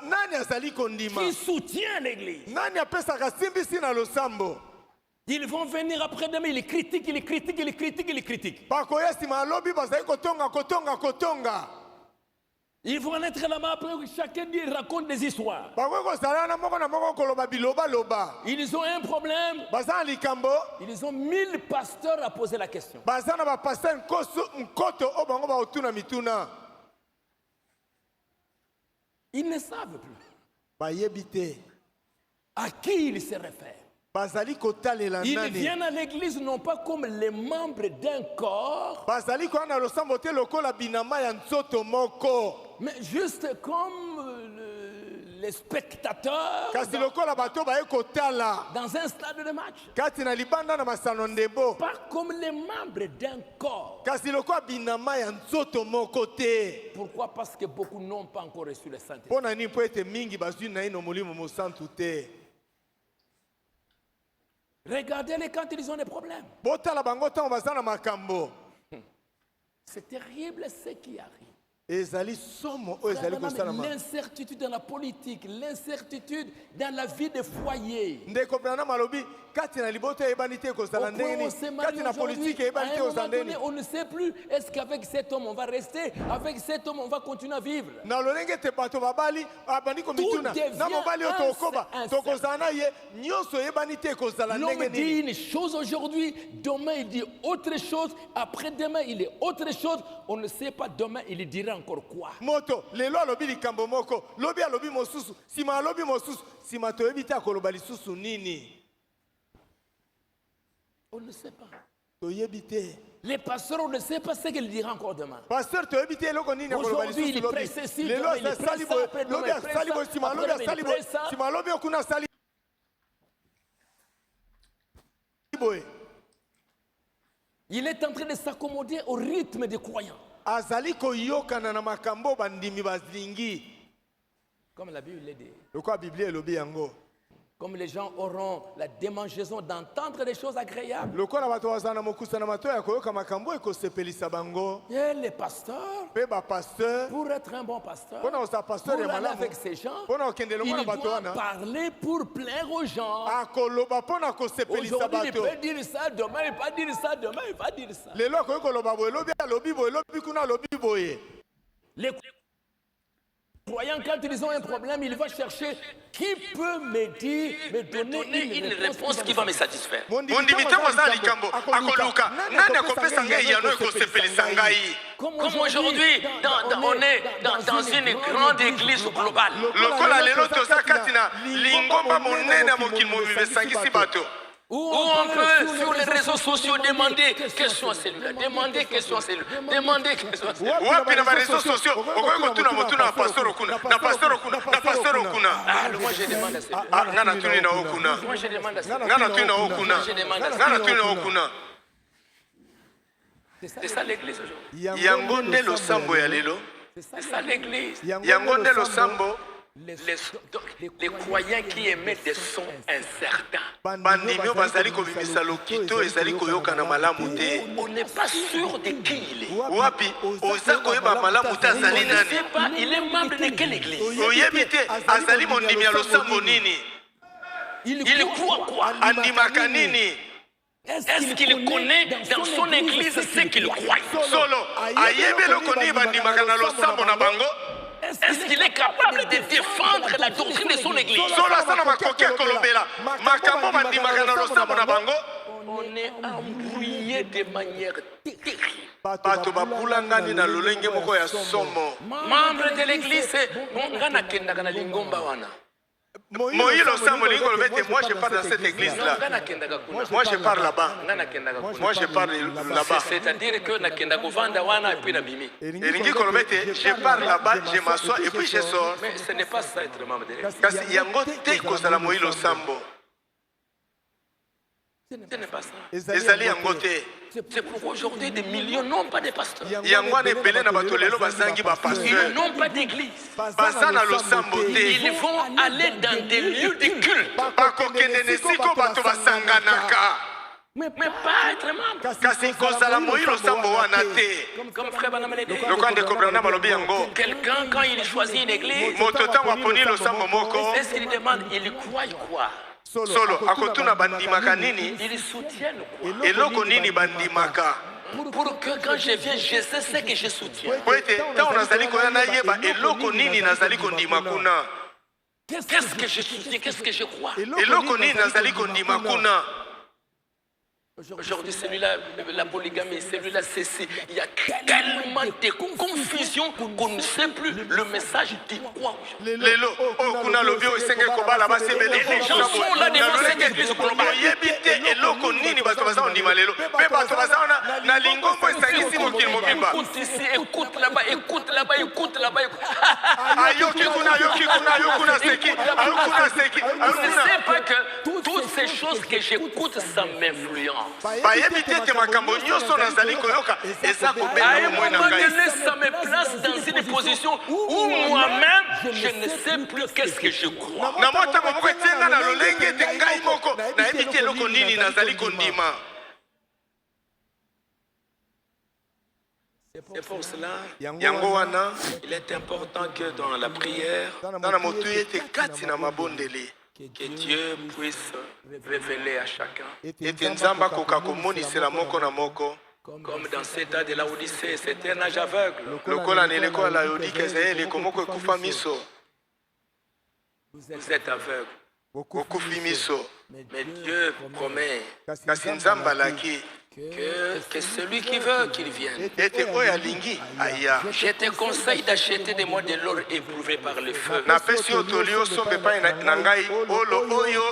nani azali kondima, qui soutient l'église. nani apesaka simbisi na losambo. Ils vont venir après-demain, ils critiquent, ils critiquent, ils critiquent, ils critiquent. bakoya nsima alobi bazali kotonga. Ils vont être là-bas après, chacun dit, raconte des histoires. bakoki kozala na moko koloba bilobaloba. Ils ont un problème, baza na likambo ils ont 1000 pasteurs à poser la question. baza na bapaster nkoto oyo bango bakotuna mituna. Ils ne savent plus bayebi te à qui ils se réfèrent. bazali kotalela Ils nani. viennent à l'église non pas comme les membres d'un corps, bazali koya na losambo te lokola binama ya nzoto moko. mais juste comme les spectateurs kasi lokola bato baye kotala dans un stade de match. kati na libanda na masano ndembo. Pas comme les membres d'un corps. kasi lokola binama ya nzoto moko te. Pourquoi? Parce que beaucoup n'ont pas encore reçu le Saint-Esprit. mpo na nini mpo ete mingi bazwi na ye na molimo mosantu te. Regardez-les quand ils ont des problèmes. botala bango ntango baza na makambo. C'est terrible ce qui arrive. ezali somo oyo ezali kosalama. L'incertitude dans la politique, l'incertitude dans la vie des foyers. ndeko Branham alobi kati na libota eyebani te ekozala Au point ndenge où on se nini, marie kati na aujourd'hui, politike à eyebani te un moment ekozala ndenge donné, nini. on ne sait plus est-ce qu'avec cet homme on va rester, avec cet homme on va continuer à vivre. na lolenge ete bato babali abandi komituna devient na mobali oyo tokoba un tokozala na ye nyonso eyebani te ekozala L'homme ndenge dit nini. une chose aujourd'hui, demain il dit autre chose, après-demain il dit autre chose, on ne sait pas demain il dira encore quoi. moto lelo alobi likambo moko lobi alobi mosusu nsima alobi mosusu nsima toyebi te akoloba lisusu nini. On ne sait pas. toyebi te Les pasteurs, on ne sait pas ce qu'il dira encore demain. paster toyebi te eloko nini akoloba Aujourd'hui, lisusu il lobi presse ceci, lelo demain, il asali presse ça, boye après demain, lobi il presse asali ça, boye nsima après lobi demain, il asali boye presse ça. nsima lobi okuna asali boye. Il est en train de s'accommoder au rythme des croyants. azali koyokana na makambo bandimi bazingi Comme la Bible le dit. lokola biblia elobi yango. Comme les gens auront la démangeaison d'entendre des choses agréables. lokola bato bazala na mokusa na mato ya koyoka makambo ekosepelisa bango. Et les pasteurs, mpe bapaster pour être un bon pasteur, mpona kozala pour paster ya aller malamu avec ces gens, mpona kokende il longo na bato doit wana parler pour plaire aux gens. akoloba mpona kosepelisa Aujourd'hui, il bato. peut dire ça, demain, il va dire ça, demain, il va dire ça. lelo akoki koloba boye lobi alobi boye lobi kuna alobi boye. Les croyants, quand ils ont un problème, ils vont chercher qui peut me dire, me donner une réponse qui va me satisfaire. mondimi ntango aza na likambo akoluka nani akopesa ngai yano ekosepelisa ngai. Comme aujourd'hui, on est dans une grande église globale. lokola lelo toza kati na lingomba monene ya mokili mobimba esangisi bato. Ou on peut sur les réseaux sociaux demander question à celui-là, demander question à celui-là, demander question à celui-là. wapi na mareseau sociaux okoki kotuna motuna na pasteur okuna na pasteur okuna na pasteur okuna Moi je demande à celui-là. nga na tuni na okuna Moi je demande à celui-là. nga na tuni na okuna Je demande à nga celui-là. na tuni na okuna C'est ça l'église aujourd'hui. yango nde losambo ya lelo C'est ça l'église. yango nde losambo Les croyants qui émettent des sons incertains. bandimi oyo bazali kobimisa lokito ezali koyokana malamu te On n'est pas sûr de qui il est. wapi oza koyeba malamu te azali On ne nani sait pas, il est membre de quelle église. oyebi te azali mondimi ya losambo nini Il croit quoi? andimaka nini Est-ce qu'il connaît dans son église ce qu'il croit? solo ayebi eloko nini bandimaka na losambo na bango Est-ce qu'il est capable de défendre la doctrine de son église? solo aza na makoki ya kolobela makambo bandimaka na losambo na bango On est embrouillé de manière terrible. bato babulangani na lolenge moko ya somo Membre de l'église, nga nakendaka na lingomba wana. moi losambo lingi koloba ete moi je parle dans cette église là Nga nakendaka kuna. moi je parle là-bas Nga nakendaka kuna. moi je parle là-bas C'est-à-dire que nakenda kovanda wana et puis na bimi. elingi koloba ete je parle là-bas je m'assois et puis je sors Mais ce n'est pas ça être membre de l'église. kasi yango te kozala moi losambo Ce n'est pas ça. ezali yango te C'est pourquoi aujourd'hui des millions n'ont pas de pasteurs. yango wana ebele na bato lelo bazangi bapasteur Ils n'ont pas d'église. baza na losambo te Ils vont aller dans des lieux de culte. bakokende na esika bato basanganaka Mais pas être membre. kasi kozala moi losambo wana te Comme frère Banamele dit. lokola ndeko branham alobi yango Quelqu'un, quand il choisit une église, moto ntango aponi losambo moko est-ce qu'il demande, il croit quoi? solo akotuna bandimaka nini Ils soutiennent quoi? eloko nini bandimaka Pour que quand je viens, je sais ce que je soutiens. po ete ntango nazali koya nayeba eloko nini nazali kondima kuna Qu'est-ce que je soutiens? Qu'est-ce que je crois? eloko nini nazali kondima kuna Aujourd'hui, celui-là, la polygamie, celui-là, ceci. Il y a tellement de confusion qu'on ne sait plus le message dit quoi. lelo oyo kuna lobi oyo esengeli kobala basebele Les gens sont là devant cette église globale. oyebi te eloko nini bato baza kondima lelo mpe bato baza wana na lingombo esangisi mokili mobimba Écoute ici, écoute là-bas, écoute là-bas, écoute là-bas. ayoki kuna ayoki kuna ayo kuna seki ayo kuna seki ayo Je ne kuna sais pas que toutes ces choses que j'écoute, ça m'influence. bayebi te ete makambo nyonso nazali koyoka eza À kobela un bomoi na moment ngai donné, ça me place dans une position où moi-même, je ne sais plus qu'est-ce que je crois. na mwa ntango moko etienga na lolenge ete ngai moko nayebi te eloko nini nazali kondima C'est pour cela, yango wana il est important que dans la prière, nga na motuyi ete kati na mabondeli que Dieu puisse révéler à chacun. ete nzambe akoka komonisela moko na moko Comme dans cet âge de la Odyssée, c'était un âge aveugle. lokola na eleko ya layodika ezali eleko moko ekufa miso Vous êtes aveugle. okufi miso Mais Dieu promet kasi nzambe alaki que celui qui veut qu'il vienne. ete oyo alingi aya Je te conseille d'acheter de moi de l'or éprouvé par le feu. napesi yo toli osomba epai na ngai olo oyo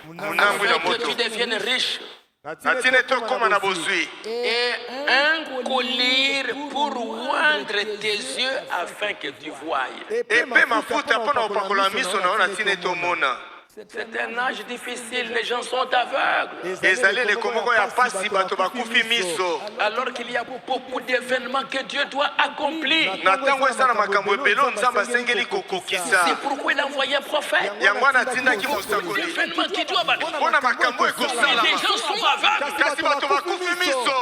monangwi na Afin que tu moto deviennes riche. natina ete okóma na bozwi Et un collier pour oindre tes yeux afin que tu voies. epe mafuta mpo na kopakola miso na yo natina ete omona C'est un âge difficile, les gens sont aveugles. ezali eleko moko ya pasi bato bakufi miso Alors qu'il y a beaucoup d'événements que Dieu doit accomplir. na ntango eza na makambo ebele oyo nzambe asengeli kokokisa C'est pourquoi il a envoyé un prophète. yango wana atindaki mosakoli L'événement qui doit arriver. mpo na makambo Mais ekosala les gens sont aveugles. kasi bato bakufi miso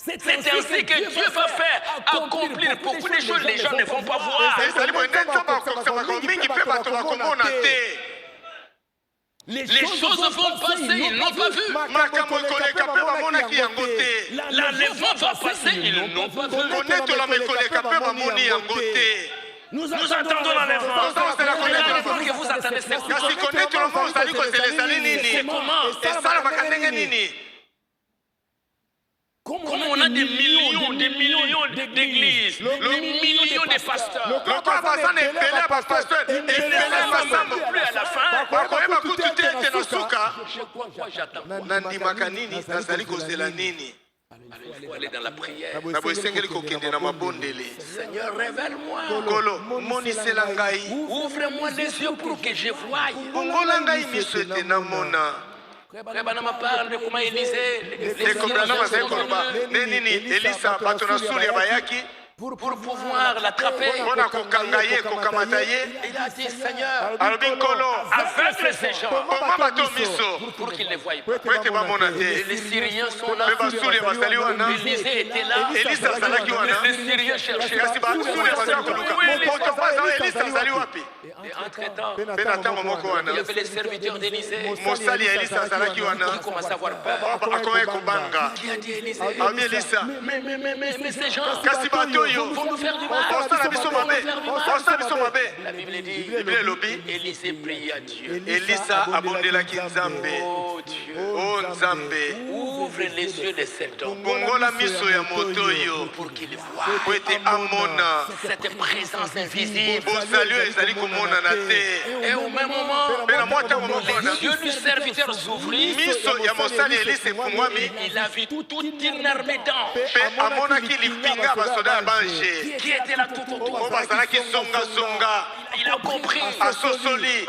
C'est ainsi que Dieu va faire accomplir beaucoup de choses. Les gens ne vont pas voir. ezali boye nde nzambe akokisa makambo mingi mpe bato bakomona te Les choses vont passer, ils n'ont pas vu. makambo ekoleka mpe bamonaki yango te L'enlèvement va passer, ils n'ont pas vu. konetolama ekoleka mpe bamoni yango te Nous attendons l'enlèvement. Alors que vous attendez, c'est quoi? kasi konetolama ozali kozela ezali nini C'est comment? esalamaka ndenge nini Comme on a des millions d'églises, des millions de pasteurs. lokola baza na ebele ya bapasteur ebele ya basambo Plus à la fin. bakoyeba kutu te ete na suka Je crois quoi j'attends. nandimaka nini nazali kozela nini Il faut aller dans la prière. na boye esengeli kokende na mabondeli. Seigneur, révèle-moi. Nkolo monisela ngai Ouvre-moi les yeux pour que je voie. bongola ngai miso ete namona. Rebanama parle de comment Élisée. ekobrana bazali koloba nde nini elisa bato na suli ya bayaki Pour pouvoir l'attraper. mpona kokanga ye kokamata ye. Il a dit, Seigneur, alobi nkolo aveugle ces gens boma bato miso pour qu'ils ne voient pas. po ete bamona Et te. les Syriens sont là. mpe basuli ya bazali wana Élisée était là. elisa azalaki wana Les Syriens cherchaient. kasi basuli ya bazali koluka moto baza elisa azali wapi. Et entre-temps, mpe na ntango moko wana il y avait les serviteurs d'Élisée mosali ya elisa azalaki wana qui commençaient à avoir peur. akomaki kobanga. Qui a dit Élisée, abi elisa mais ces gens kasi bato oyo vont nous faire du mal. osala biso mabe osala biso mabe. La Bible dit, biblia elobi Élisée pria à Dieu. elisa abondelaki nzambe. Oh Dieu, o nzambe ouvre les yeux de cet homme bongola miso ya moto oyo pour qu'il voie po ete amona cette présence invisible. bozali oyo ezali komonana te. Et au même moment, mpe na mwa ntango moko wana les yeux du serviteur s'ouvrirent. miso ya mosali elisa efungwami Il a vu toute une armée d'anges mpe amonaki lipinga ya basoda ya bange qui étaient là tout oyo autour. bazalaki zonga Il a compris. asosoli.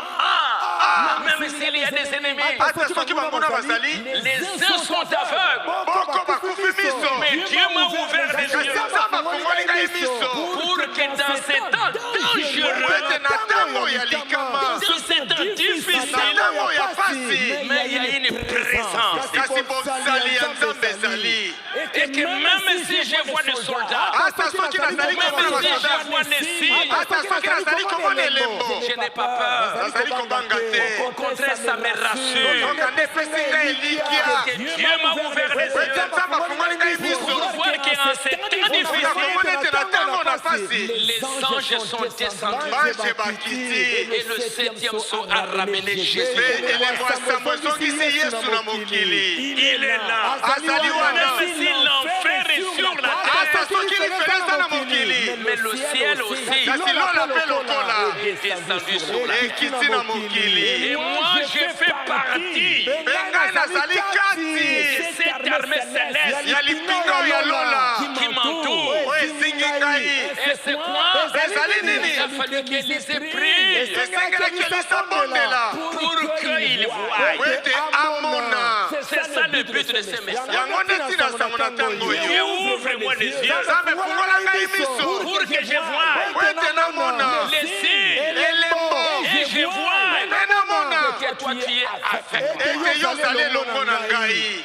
Même s'il y a des ennemis, ata soki banguna bazali les uns sont aveugles. boko bakufi miso Mais Dieu m'a ouvert les kasi yeux nzambe afungoli ngai miso pour que dans ces temps po dangereux, ete na ntango ya likama dans ces temps na difficiles, ntango ya pasi mais il y a une présence. kasi bozali ya nzambe ezali. Et que même si je vois des soldats, ata soki nazali komona même si basoda je vois des signes, ata soki nazali komona elembo je n'ai pas peur. nazali kobanga te. Au contraire, ça me rassure. donc nde epesi ngai elikia Que Dieu m'a ouvert les po ete yeux nzambe afungoli ngai pour miso voir qu'en ces temps difficiles, nakomona ete na ntango na pasi les anges sont descendus. bange bakiti Et le septième saut a ramené Jésus. mpe elembo ya sambo ezongisi yesu na mokili. Il est là. azali wana Même si l'enfer est sur la terre, ata soki lifelo eza na mokili mais le ciel aussi kasi lola mpe lokola est descendu sur la terre. ekiti na mokili. Et moi, je fais partie mpe ngai nazali kati de cette armée céleste ya lipinga oyo ya lola qui m'entoure. oyo ezingi ngai. Et c'est quoi? ezali nini Il a fallu qu'Élisée prie esengelaki elisa bondela pour qu'il po voie. ete amona. C'est ça le but de ce message. yango nde ntina sango na ntango Dieu oyo ouvre-moi les yeux nzambe fungola ngai miso pour que je voie po ete namona les signes elembo et je vois mpe namona que toi tu es aveugle. ete yo ozali elongo na ngai.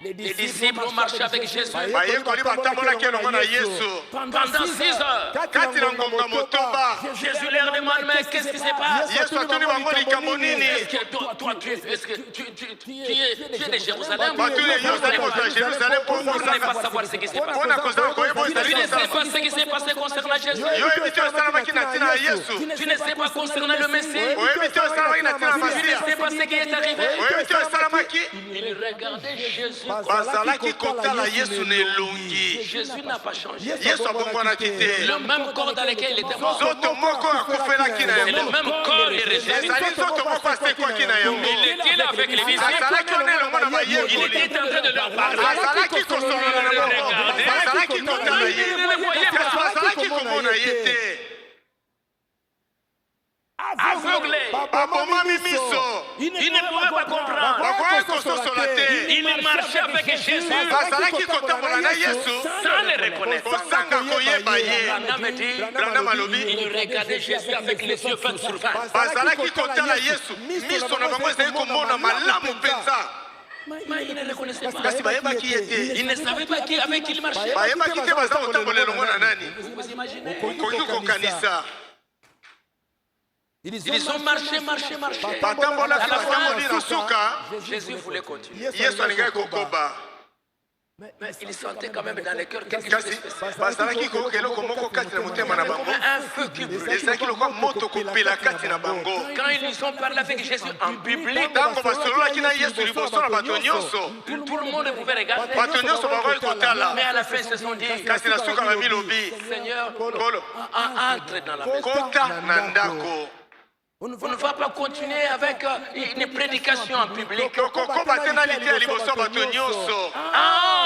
Les disciples ont marché avec Jésus bayekoli batambolaki elongo na yesu pendant 6 heures. kati na ngonga motoba. Jésus leur demande, mais qu'est-ce qui se passe? yesu atuni bango likambo nini. Est-ce que toi, est-ce que tu es de Jérusalem? batuni yo ozali kozwa jerusalem mpo Vous ne pas kozanga savoir ce qui s'est passé. mpona kozala koyeba oyo Tu ezali ne sais kosala. pas ce qui s'est passé concernant Jésus. yoyebi te oyo esalamaki na ntina ya yesu. Tu ne sais pas concernant le Messie. oyebi te oyo esalamaki na ntina ya Tu ne masiya. sais pas ce qui est arrivé. oyebi te oyo esalamaki. Il regardait Jésus. bazalaki kotala yesu na elongi. Jésus n'a pas changé. yesu abongwanaki te. Le même corps dans lequel il était mort. nzoto moko akufelaki na Et le yango. même corps est ressuscité. ezali nzoto moko asekwaki na yango. Il était là avec les disciples. azalaki wana elongo na Il bayekoli. était en train de leur parler. azalaki kosolola na bango. bazalaki kotala ye. kasi bazalaki komona ye te. Aveuglé. babomami miso. Il ne pouvait pas comprendre. bakoki kososola te. Il marchait avec Jésus bazalaki kotambola na yesu sans le reconnaître. kozanga koyeba ye. Branham dit, Branham alobi il regardait Jésus avec les yeux faits sur face. bazalaki kotala yesu miso na bango ezali komona malamu mpenza. Mais il ne reconnaissait pas. kasi bayebaki ye te. Il ne savait pas avec qui il marchait. bayebaki te baza kotambola elongo na nani. Vous imaginez? okoki kokanisa. Ils ont marché. batambolaki batamboli na suka. Jésus voulait continuer. yesu alingaki kokoba. Mais ils sentaient quand même dans les cœurs quelque chose de kasi spécial. bazalaki koyoka eloko moko kati na motema na bango Un feu qui brûle. ezalaki lokwa moto kopela kati na bango Quand ils ont parlé avec Jésus en public, ntango basololaki na yesu liboso na bato nyonso tout le monde pouvait regarder. bato nyonso bakoki kotala Mais à la fin, ils se sont dit, kasi na suka babi lobi Seigneur, kolo entre dans la maison. kota na ndako On ne va pas continuer avec une prédication en public. kokoba te na lite ya liboso ya bato nyonso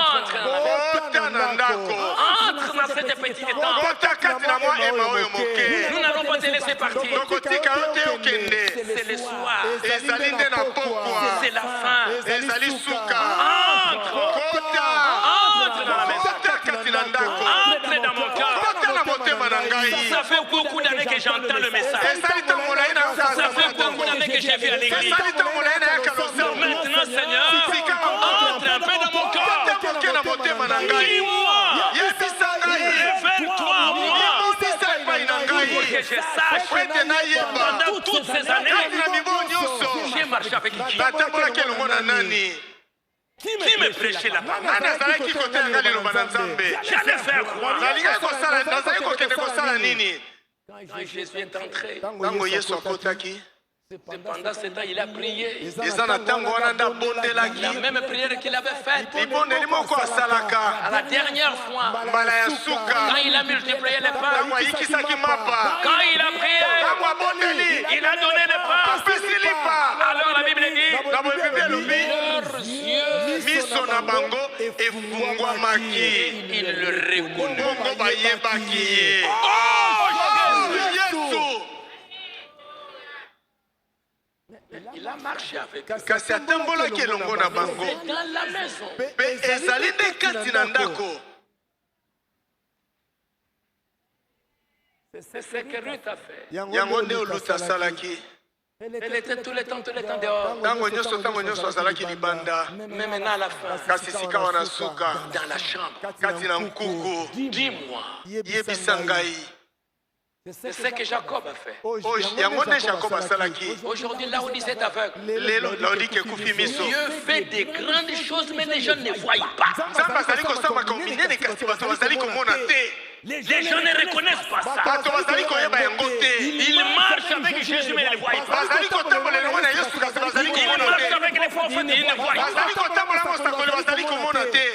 Entre dans la maison. kota na ndako Entre dans cette petite tente. kota kati na mwa ema oyo moke Nous n'allons pas te laisser partir. tokotika yo te okende C'est le soir. ezali nde na pokwa C'est la fin. ezali suka kota Entre dans la maison. kota kati na ndako Entre dans mon cœur. kota na motema na ngai Ça fait beaucoup d'années que j'entends le message. ezali ntango molai na Ça fait beaucoup d'années que j'ai vu à l'église. ezali ntango molai na yaka losambo Maintenant, Seigneur, entre un peu dans mon cœur. kota moke na motema na ngai Dis-moi. yebisa ngai Révèle-toi à moi. limonisa epai na Pour que ngai je sache. po ete nayeba Pendant toutes ces kati années, na mimo nyonso j'ai marché avec qui? natambolaki elongo na nani Qui me prêchait la parole? nazalaki kotelanga liloba na nzambe J'allais faire quoi? nalingaki kosala nazalaki kokende kosala nini Quand Jésus est entré, ntango yesu akotaki pendant ce temps, il a prié. eza na ntango wana nde abondelaki La même prière qu'il avait faite libondeli moko asalaka à la dernière fois. mbala ya suka Quand il a multiplié les pains, ntango ayikisaki mapa quand il a prié, ntango abondeli il a donné des pains. apesi lipa Alors la Bible dit, na boyebibi elobi leurs yeux, miso na bango efungwamaki ils le reconnurent. bongo bayebaki ye yesu Il a marché avec eux. kasi atambolaki elongo na bango C'est dans la maison. mpe ezali nde kati na ndako C'est ce que Ruth a fait. yango nde oluta asalaki Elle était tout le temps dehors. ntango nyonso azalaki libanda Mais maintenant à la fin, kasi sika wana suka dans la chambre, kati na nkuku dis-moi, yebisa ngai c'est ce que Jacob a fait. yango nde jakob asalaki Aujourd'hui, là où il est aveugle, lelo laodiki ekufi miso Dieu fait des grandes choses, mais les gens ne voient pas. nzambe azali kosambaka minene kasi bato bazali komona te Les gens ne reconnaissent pas ça. bato bazali koyeba yango te Ils marchent avec Jésus, mais ils ne voient pas. bazali kotambola elongo na yesu kasi bazali Ils komona marchent te avec les prophètes, ils ne voient pas. bazali kotambola mosakoli bazali komona te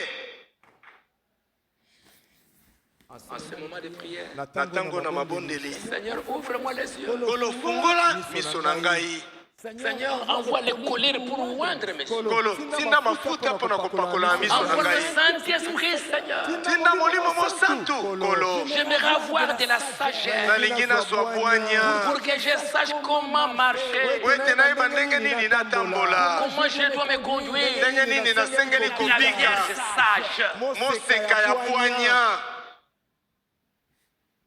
En ce moment de prière, na ntango na mabondeli Seigneur, ouvre-moi les yeux. kolo fungola miso na ngai Seigneur, envoie les colères pour oindre mes yeux. kolo tinda mafuta mpo na kopakola miso na Envoie le ngai Saint-Esprit, Seigneur. tinda molimo mosantu kolo J'aimerais avoir de la sagesse nalingi nazwa bwanya pour que je sache comment marcher, po ete nayeba ndenge nini natambola comment je dois me conduire. ndenge nini nasengeli La kobika vierge sage. moseka ya bwanya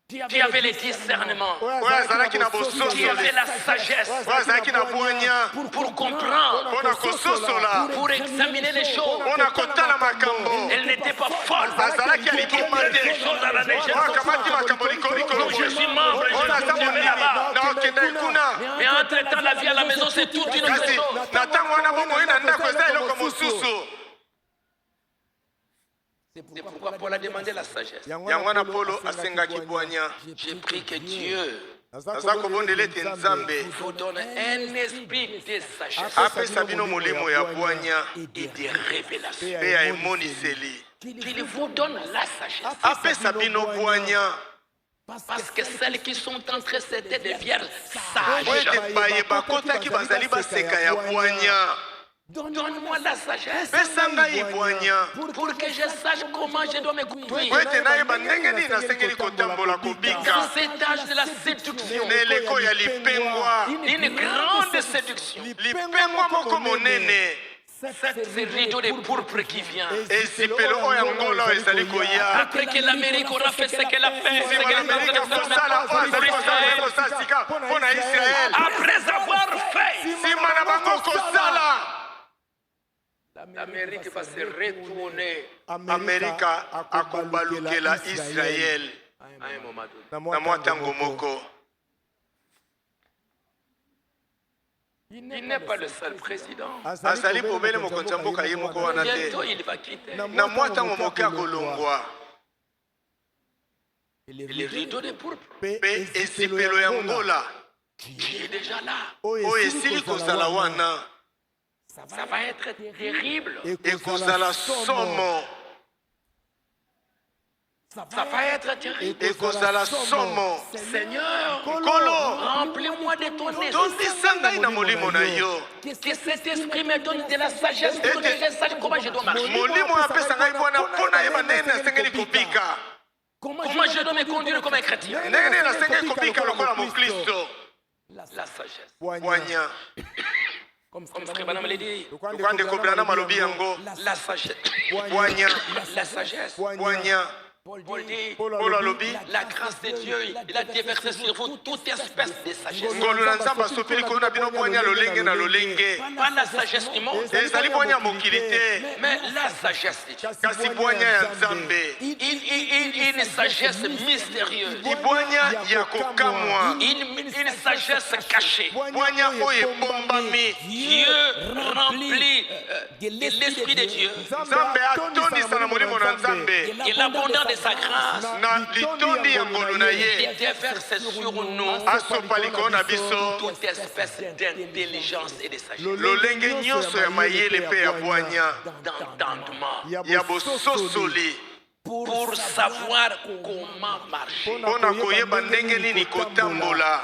Tu avais le discernement. oyo azalaki na Tu avais bososoli la sagesse oyo azalaki na bwanya pour comprendre, mpo na kososola pour examiner les choses. mpo na kotala makambo Elle n'était pas folle. azalaki ya likima Les te choses à la oyo légère. akamati makambo likolo Je suis membre, oyo naza je vais monini là-bas. na okenda ekuna Mais entre-temps, la vie à la maison, c'est toute une autre kasi chose. na ntango wana bomoi na ndako eza eloko mosusu C'est pourquoi Paul a demandé la sagesse. yango wana polo asengaki bwanya J'ai pris que Dieu naza kobondela ete nzambe vous donne un esprit de sagesse apesa bino molimo ya bwanya et de révélation. mpe ya emoniseli Qu'il vous donne la sagesse. apesa bino bwanya Parce que celles qui sont entrées, c'était des vierges po ete sages. baye bakotaki bazali baseka ya bwanya Donne-moi la sagesse pesa ngai bwanya pour que je sache comment je dois me po conduire. ete nayeba ndenge nini nasengeli kotambola kobika Dans cet âge de la séduction, na eleko ya lipengwa une grande séduction, lipengwa moko monene ce rideau de pourpre qui vient. ezipelo oyo ya ngolo oyo ezali koya Après que l'Amérique aura fait ce qu'elle a fait, ce nsima qu'elle na amerika kosala oyo azali kosala kosala sika mpo na israele après avoir fait, nsima na bango kosala l'Amérique va se retourner amerika akobalukela israele à un moment donné. na mwa ntango moko Il n'est pas le seul président. azali pobele mokonzi ya mboka ye moko wana te. Bientôt, il va quitter. Na mwa ntango moke akolongwa Et les rideaux de pourpre mpe esipelo ya ngola qui est déjà là. oyo esili kozala wana Ça va être terrible. ekozala somo Ça va être terrible. ekozala somo. Seigneur, Nkolo remplis-moi de ton esprit. tondisa ngai na molimo na yo Que cet esprit me donne de la sagesse pour que je sache comment je dois marcher. molimo oyo apesa ngai mpona yeba ndenge nasengeli kobika Comment je dois me conduire comme un chrétien. ndenge nini nasengeli kobika lokola mokristo. La sagesse. bwanya Comme Frère Branham l'a dit. lokwa ndeko Branham alobi yango La sagesse. bwanya La sagesse. bwanya. Paul dit, Paul alobi la grâce de Dieu, il a déversé sur vous toute espèce de sagesse. ngolu na nzambe asopeli kolo na bino bwanya lolenge na lolenge Pas la sagesse du monde, ezali bwanya ya mokili te mais la sagesse de Dieu. kasi bwanya ya nzambe Une sagesse mystérieuse. libwanya ya kokamwa Une sagesse cachée. bwanya oyo ebombami Dieu remplit de l'esprit de Dieu nzambe atondisa na molimo na nzambe et l'abondance de sa grâce na litondi ya ngolu na ye et déverse sur nous asopa likolo na biso toute espèce d'intelligence et de sagesse, lolenge nyonso ya mayele mpe ya bwanya d'entendement, ya bososoli pour savoir comment marcher. mpo na koyeba ndenge nini kotambola.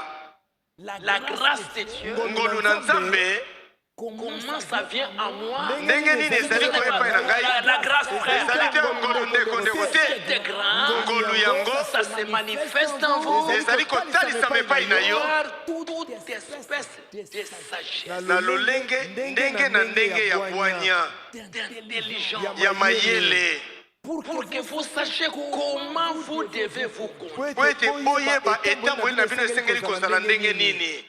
La grâce de Dieu, ngolu na nzambe comment ça vient à moi? ndenge nini ezali koyepa na ngai La grâce, frère, ezali te ngolu ndeko te c'est grand. ngolu yango Ça se manifeste en vous. ezali kotalisama epai na yo Toute espèce de sagesse, na lolenge ndenge na ndenge ya bwanya d'intelligence, ya mayele pour que vous sachiez comment vous devez vous conduire. po ete boyeba etamboli na bino esengeli kozala ndenge nini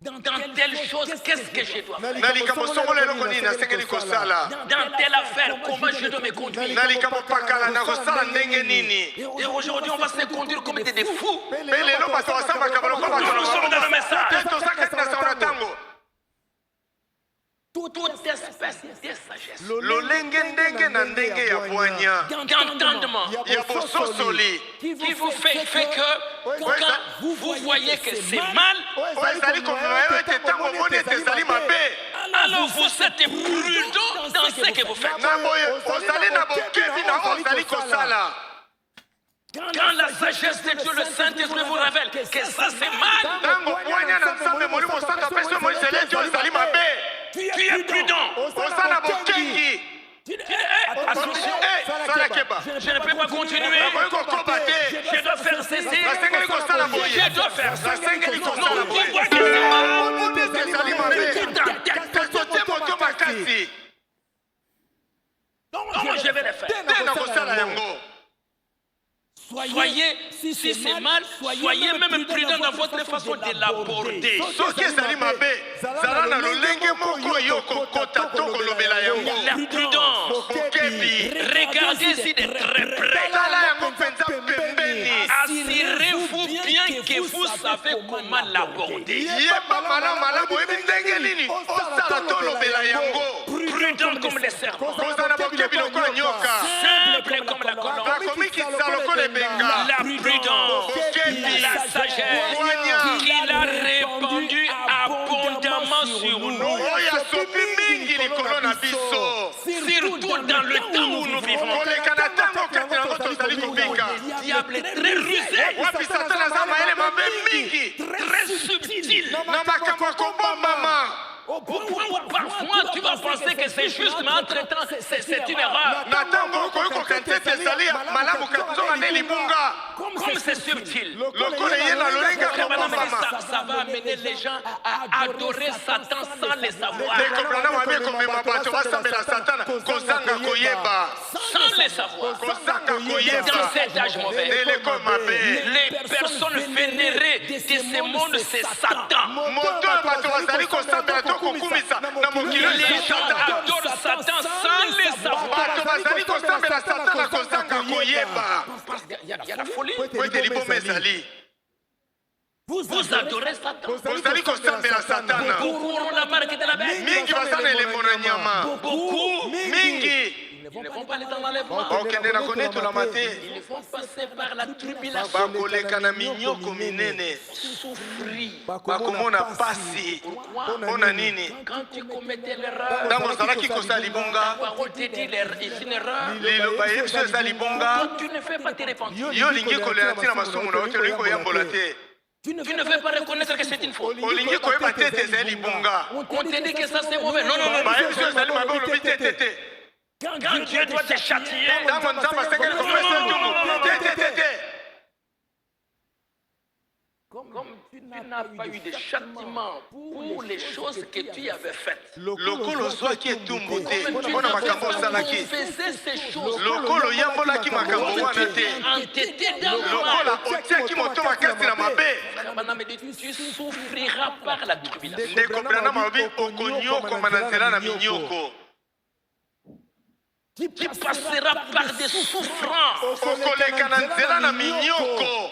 Dans telle chose, qu'est-ce que je dois faire? na likambo songolo eloko nini nasengeli kosala Dans telle affaire, comment je dois me conduire? na likambo pakala na kosala ndenge nini. Et aujourd'hui, on va se conduire comme des fous. mpe lelo bato basambaka baloko Nous sommes dans le message. tozakati na sango na ntango Toute espèce de sagesse, lolenge ndenge na ndenge ya bwanya d'entendement, ya bososoli qui vous fait que quand vous voyez que c'est mal, oyo ezali komema yo ete ntango omoni ete ezali mabe alors vous êtes prudent dans ce que vous faites. na boye ozali na bokebi na oyo ozali kosala. Quand la sagesse de Dieu, le Saint-Esprit vous révèle que ça c'est mal, ntango bwanya na nzambe molimo santo apesi yo moiseli ete oyo ezali mabe tu es prudent. oza na bokengi. Attention, sala keba je ne peux pas continuer. nakoki kokoba te Je dois faire ceci. nasengeli kosala boye Je dois faire ça. nasengeli Non, kosala tu boye vois que c'est mal. omoni ete ezali mabe tozote moto makasi Comment je vais le faire? te na kosala yango. Soyez, si c'est mal, soyez même prudent dans votre façon de l'aborder. soki ezali mabe zala na lolenge moko yo kokota to kolobela yango. La prudence. bokebi Regardez ici de très près. tala yango mpenza pembeni. Assurez-vous bien que vous savez comment l'aborder. yeba malamu oyebi ndenge nini osala to olobela yango. Prudent comme les serpents. kozala na bokebi lokola nyoka Simple comme la colombe. bakomikisa lokola ebenga. La prudence. bokebi La sagesse. Qu'il a répandu abondamment sur nous. oyo asopi mingi likolo na biso Surtout dans le temps où nous vivons. koleka na ntango kati nango tozali kobika. Le diable est très rusé, wapi satana aza mayele mabe mingi très subtil. na makambo ya kobombama. Parfois, tu vas penser que c'est juste, mais entre-temps, c'est une erreur. na ntango okoki kokanisa ete ezali malamu kati nzonga nde libunga Comme c'est subtil. lokola eye na lolenge ya Frère Branham dit, kobombama. ça va amener les gens à adorer Satan sans le savoir. ndeko Branham abi ekomema bato basambela satana kozanga koyeba Sans le savoir. kozanga Dans koyeba cet âge mauvais, na eleko mabe. les personnes vénérées de ce monde, c'est Satan. moto oyo bato bazali kosambela to kokumisa na mokili Les oyo gens adorent Satan sans le savoir. bato bazali kosambela satana kozanga koyeba Il y a la folie. po ete liboma ezali. Vous adorez Satan. bozali kosambela satana Beaucoup ont la marque de la bête. mingi baza na elembo na nyama Beaucoup, mingi ils ne vont pas aller dans l'enlèvement. okende na konetolama te Ils vont passer par la tribulation. bakoleka na minyoko minene Souffrir. bakomona pasi mpona nini Quand tu commettais l'erreur, ntango ozalaki kosala la libonga parole te dit c'est une erreur. liloba yebi so eza libonga Quand tu ne fais pas te repentir, yo olingi kolela ntina masumu na yo te olingi koyambola te tu ne veux pas reconnaître que c'est une faute. olingi koyeba te ete ezali libonga On te dit que ça c'est mauvais. Non, non, non. bayebi so ezali mabe olobi te te te Quand Dieu doit te châtier, ntango nzambe asengeli kopesa ntungu te te te te comme tu n'as pas eu de châtiment pour les choses que tu avais faites, lokolo ozwaki etumbu te mpona makambo osalaki faisais ces choses, lokolo oyambolaki makambo wana te entêté dans le lokola otiaki moto makasi na mabe mal, tu souffriras par la tribulation. ndeko branama alobi okonyokoma na nzela na minyoko Tu passeras par des souffrances okoleka na nzela na minyoko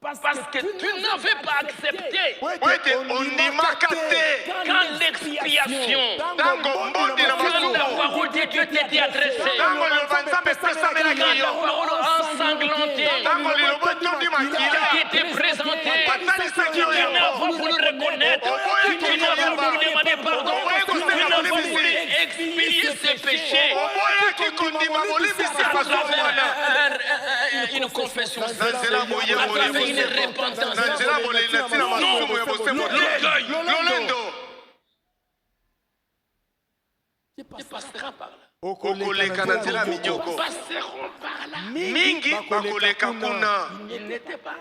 parce que tu n'avais pas accepté. po ete ondimaka te Quand l'expiation, ntango mbondi na quand la masumu parole de Dieu t'était adressée, ntango liloba nzambe epesamelaki quand la yo parole ensanglantée ntango liloba etondi makila t'était présentée, atalisaki tu oyo n'as pas voulu reconnaître, tu n'as pas voulu demander pardon, tu n'as pas voulu expier ses péchés oboyaki kondima bolimbisi à masumu wana travers une confession, na nzela à boyebo ya travers une bosembo repentance. na nzela boleli na ntina masumu ya bosembo L'orgueil. lolendo Tu passeras par là. okoleka na nzela ya minyoko Passeront par là. mingi bakoleka kuna Il n'était pas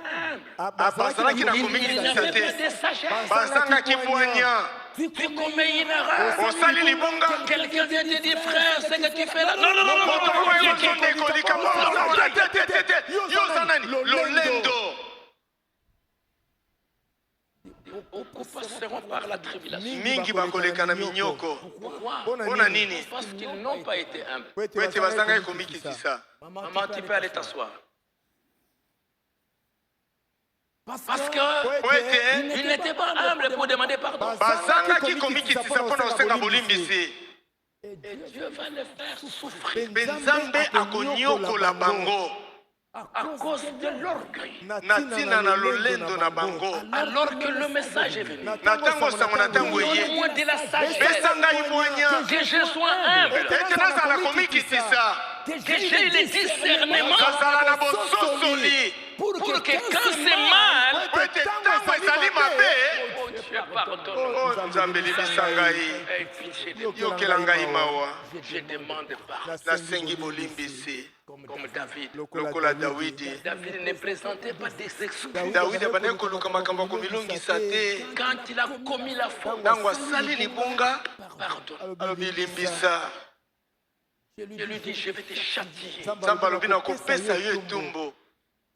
humble. bazalaki na Il komingisa n'avait pas te de sagesse. bazangaki bwanya Tu commets une erreur. osali libonga Quelqu'un vient te dire, frère, ce que tu fais là. Non, non, non, non, moto non, moko non, ekozonde ekolika mokola te te te te yo oza nani lolendo Beaucoup passeront par la tribulation. mingi bakoleka na minyoko Pourquoi? mpona nini Parce qu'ils n'ont pas été humbles. po ete bazangaki komikisisa Maman, tu peux aller t'asseoir. Parce que po ete ils n'étaient pas humbles pour demander pardon. bazangaki komikisisa mpona kosenga bolimbisi Et Dieu va les faire souffrir mpe nzambe akonyokola bango à cause de l'orgueil. na ntina na lolendo na bango Alors que le message est venu. na ntango sango na ntango eye Donne-moi de la sagesse. pesa ngai bwanya Que je sois humble. ete nazala komikisisa Que j'ai le discernement nazala na bososoli pour que quand c'est mal, po ete ntango ezali mabe oh Dieu pardonne. o nzambe libisa ngai Aie pitié de moi. yokela ngai mawa Je demande pardon. nasengi bolimbisi Comme David. lokola dawidi David ne présentait pas des excuses. dawidi abandaki koluka makambo ya komilongisa te Quand il a commis la faute, ntango asali libonga pardonne. alobi limbisa Je lui dis, je vais te châtier. nzambe alobi na kopesa yo etumbu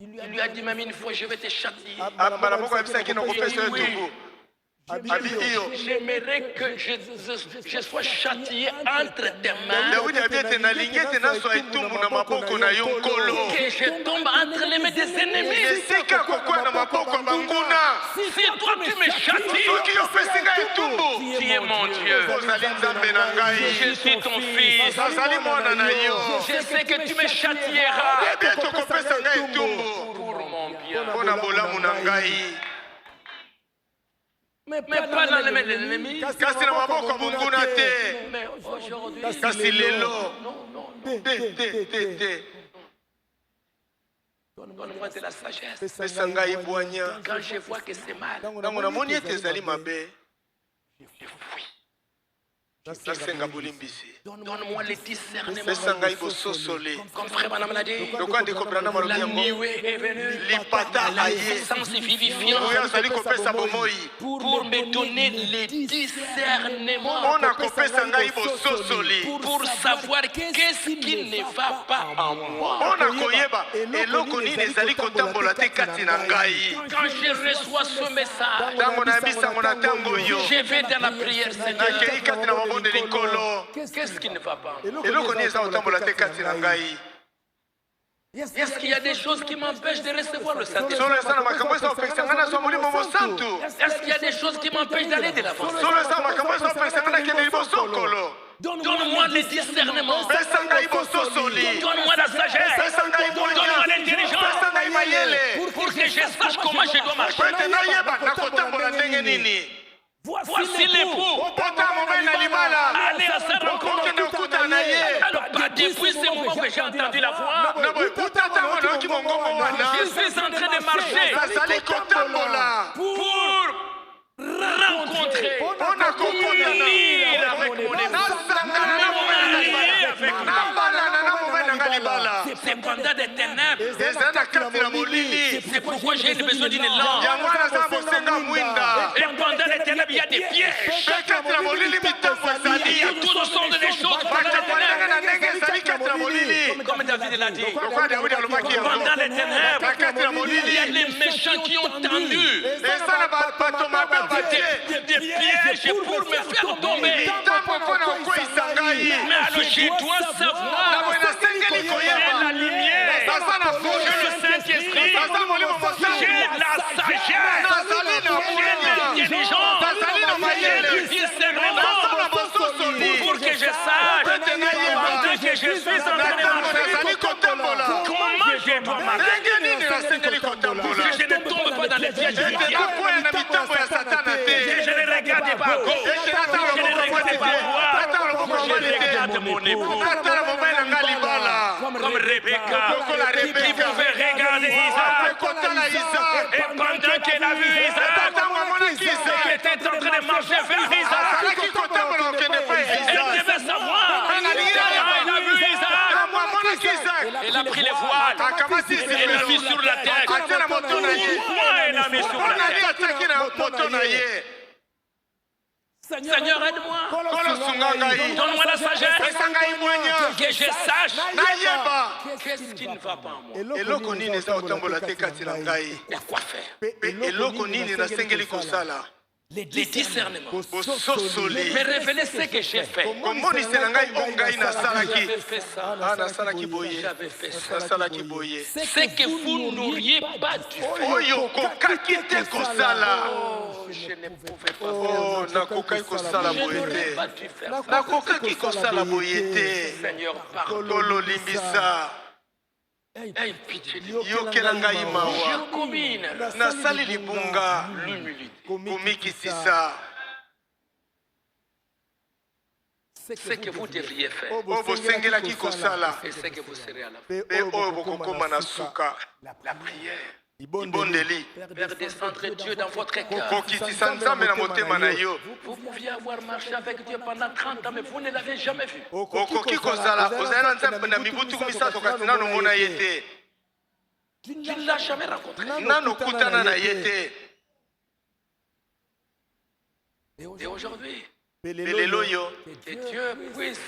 Il lui a dit même une fois, je vais te châtier. mbala moko ayebisaki na kopesa yo etumbu abidi yo J'aimerais que je sois châtié entre tes mains, dawidi abi ete nalingi ete nazwa etumbu na maboko na yo nkolo que je tombe entre les mains des ennemis. esika kokwea na maboko ya banguna Si toi tu me châties, soki yo opesi ngai etumbu tu es mon Dieu. ozali nzambe na Je ngai suis ton fils. nazali mwana na yo Je sais que tu me châtieras yebi ete okopesa ngai etumbu pour mon bien. mpo na bolamu na ngai Mais pas dans les mains de l'ennemi. kasi na maboko ya bonguna te Mais aujourd'hui, kasi lelo non, non, te donne-moi de la sagesse. pesa ngai bwanya Quand je vois que c'est mal, ntango namoni ete ezali mabe je fuis. nasenga bolimbisi Donne-moi le discernement. pesa ngai bososoli Comme frère Madame l'a dit, lokola ndeko branam alobi la yango nuée est venue. lipata La aye puissance vivifiante oyo azali kopesa bomoi pour me donner le discernement, mpona kopesa ngai bososoli pour savoir qu'est-ce qui ne va pas en moi. mpona koyeba eloko nini ezali kotambola te kati na ngai Quand je reçois ce message, ntango nayebi sango na ntango oyo je vais dans la prière, Seigneur. nakei kati na mabonde likolo Qu'est-ce qui ne va pas en moi? eloko nini eza kotambola te kati na ngai Est-ce qu'il y a des choses qui m'empêchent de recevoir le Saint-Esprit? Solo sana makambo esa opesangana so mulimo mosantu. Est-ce qu'il y a des choses qui m'empêchent d'aller de l'avant? Solo sana makambo esa opesangana kende libosokolo. Donne-moi le discernement. Pesa ngai bososoli. Donne-moi la sagesse. Pesa ngai bonya. Donne-moi l'intelligence. Pesa ngai mayele. Pour que je sache comment je dois marcher. Kwete nayeba nakotambola ndenge nini. Voici l'époux. Ota mobile na libala. Allez à sa rencontre. Okende okuta na ye. Alors, depuis ce moment que j'ai entendu la voix, Na boye utata mwana oki mongongo wana. je suis en train de marcher Nazali kotambola. pour rencontrer, Mpona kokonana. unir avec mon époux. Nasangana na mobile na libala. Nabalana na mobile na nga libala. C'est pendant des ténèbres. Eza na kati na molili. C'est pourquoi j'ai besoin d'une lampe. Yango wana aza bosenga mwinda. Et pendant les ténèbres, il y a des pièges. Mpe kati na molili mitambo Il y a ezali. toutes sortes de choses pendant les Makambo ndenge ténèbres. na ndenge ezali kati na molili. Comme David l'a dit. Lokwa Daudi alobaki yango. Pendant les ténèbres, Na kati na il y a molili. les méchants qui ont tendu Eza na bato mabe batie. des pièges pour me faire tomber. Mitambo mpona kokweyisa ngai. Mais alors je dois Na savoir boye nasengeli j'ai koyeba. la lumière, Naza na j'ai foshe. le Saint-Esprit, Naza molimo mosantu. j'ai la sagesse, Nazali na j'ai mwenya. l'intelligence, Nazali na j'ai le mayele. discernement Naza na bososoli. pour que je sache Kwete nayeba. pendant que je suis en train de marcher Nazali kotambola. comment je dois marcher. Ndenge nini nasengeli kotambola. Que je ne tombe pas dans les pièges du Ete diable. nakwea na mitambo ya satana Que te. je ne regarde pas à gauche. Ete ata loboko mwete te. Ata loboko Je mwete te. regarde mon époux. Ata na mobile na nga libala. Comme Rebecca, Lokola qui Rebeka. pouvait regarder Isaac. Kotala Isaac. Et pendant qu'elle a vu Isaac, Ntango amonaki qui Isaac. était en train de marcher vers Isaac, Azalaki kotambola okende epai ya elle Isaac. devait savoir. Quand elle a vu Isaac, Ntango amonaki Isaac. elle a pris les voiles. Akamati Elle l'a mis sipelo. sur la tête. Atia na moto na ye. Pourquoi elle l'a mis sur la Mpona tête? ye atiaki na moto na ye. Seigneur, aide-moi. Kolo sunga ngai. Donne-moi la sagesse. Pesa ngai mwanya. Que je sache Nayeba. qu'est-ce qui ne va pas en moi. Eloko nini eza kotambola te kati na ngai. Et quoi faire? Mpe eloko nini nasengeli kosala. Les discernements. Bososoli. Me révéler ce que j'ai fait. Komonisela ngai o ngai nasalaki. J'avais fait ça. Ah, nasalaki boye. J'avais fait ça. Nasalaki boye. Ce que vous n'auriez pas dû faire. Oyo kokaki te kosala. Oh, je ne pouvais pas Oh, nakokaki kosala faire. Je boye n'aurais pas te. dû faire ça. Nakokaki kosala boye te. Seigneur, pardon. Kolo limbisa. Aie pitié de moi. Yokela ngai mawa. J'ai commis une erreur. Nasali libunga. L'humilité. Komikisisa. Ce que vous devriez faire. Oyo bosengelaki kosala. Et ce que vous serez à la fin. Mpe oyo bokokoma na suka. La prière. Libondeli. Faire descendre Dieu dans votre cœur. Kokitisa nzambe na motema na yo. Vous pouviez avoir marché avec Dieu pendant 30 ans, mais vous ne l'avez jamais vu. Okoki kozala ozali na nzambe na mibu tuku misato kasi nano omona ye te. Tu ne l'as jamais rencontré. Nano okutana na ye te. Et aujourd'hui, Lelo yo que Dieu puisse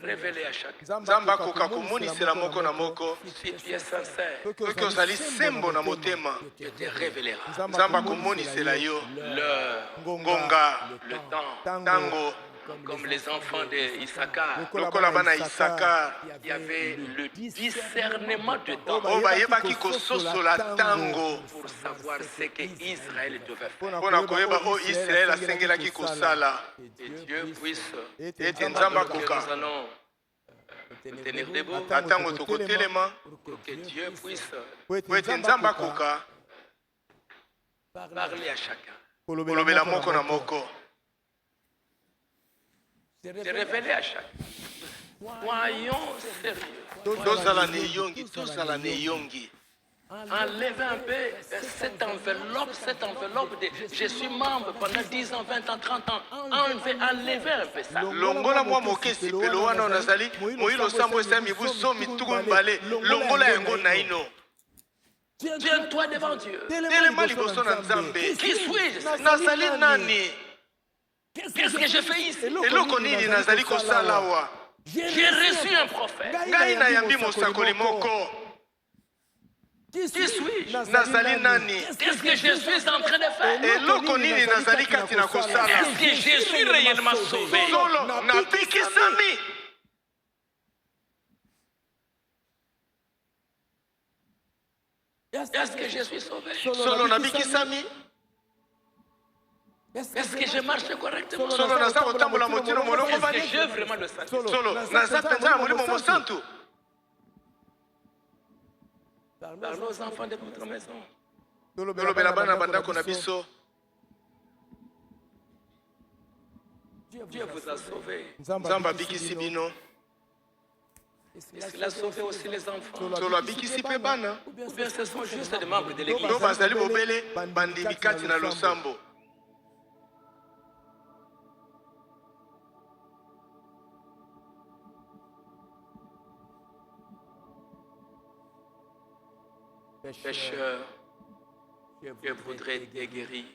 révéler à chacun. nzambe akoka komonisela moko na moko. Si tu es sincère, Soki ozali sembo na motema, Dieu te révélera nzambe akomonisela yo l'heure, ngonga, le temps. ntango, Comme les enfants d'Issachar, lokola bana Isaka il y avait le discernement de temps oyo bayebaki kososola ntango pour savoir ce que Israël devait faire. mpona koyeba oyo Israele asengelaki kosala. Et Dieu puisse, Ete nzambe que akoka nous allons nous tenir debout, na ntango tokotelema pour que Dieu puisse po ete nzambe akoka parler à chacun, kolobela moko na moko. se révéler à chacun. Soyons sérieux. Tozala na eyongi, tozala na eyongi. Enlevez un peu cette enveloppe de je suis membre pendant 10 ans, 20 ans, 30 ans. Enlevez un peu ça. Longola mwa moke sipelo wana nazali moyilo sambo esa mibu somi tuku mibale longola yango na ino. Tiens-toi devant Dieu. Telema liboso na nzambe. Qui suis-je? Nazali nani? Qu'est-ce que je fais ici? Eloko nini nazali kosala awa? J'ai reçu un prophète. Ngai nayambi mosakoli moko. Qui suis-je? Nazali nani? Qu'est-ce que je suis en train de faire? Eloko nini nazali kati na kosala? Est-ce que je suis réellement sauvé? Solo nabikisami. Est-ce que je suis sauvé? Solo na bikisami. Est-ce que je marche correctement? Solo naza kotambola motino molongo Est-ce que bani. j'ai vraiment le salut? Solo naza penza na molimo mosantu. Parlons aux enfants de votre maison. Tolobela bana bandako na biso. Dieu vous a sauvé. Nzamba bikisi bino. Est-ce qu'il a sauvé aussi les enfants? Solo abikisi pe bana. Ou bien ce sont juste des membres de l'église? Do bazali bobele bandimi kati na losambo. Pécheur, je voudrais te guérir.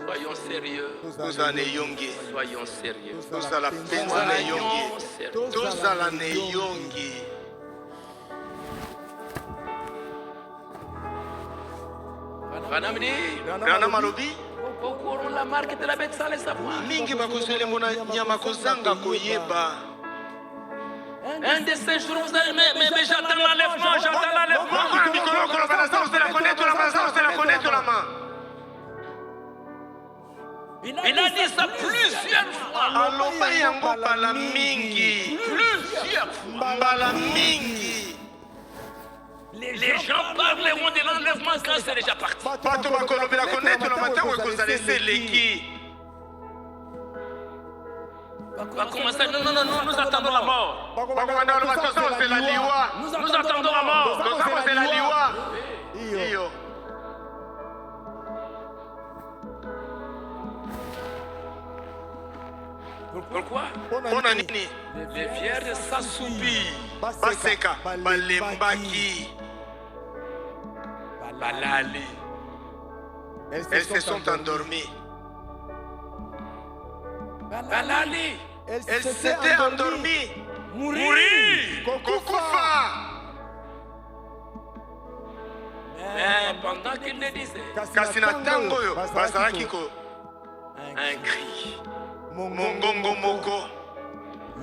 Soyons sérieux. Tozala ne yongi. Soyons sérieux. Tozala penza ne yongi. Soyons sérieux. Tozala ne yongi. Madame dit, Rana malobi. beaucoup ont la marque de la bête sans les savoir. Mingi bakozwele mona nyama kozanga koyeba. Un de ces jours, vous allez, mais j'attends l'enlèvement, j'attends l'enlèvement. Moko mikolo koloba na sa osala connaître la main, sa osala connaître la main. Il a dit ça plusieurs fois. Aloba yango bala mingi. Plusieurs fois. Mbala mingi. Les gens parleront de l'enlèvement quand c'est déjà parti. Bato bakolobela connaître la matango ekozala eseleki. Va commencer. Non, nous attendons la mort. Bakomanda loba toza ozela liwa. Nous attendons la mort. Toza kozela liwa. Iyo. Pourquoi? Mpona nini? Les vierges s'assoupissent. Baseka balembaki. Balali. Elles se sont endormies. Balali. Elles s'étaient endormies. Mourir. Kokufa. Mais pendant qu'il le disait, Kasi na ntango oyo bazalaki un cri, mongongo moko.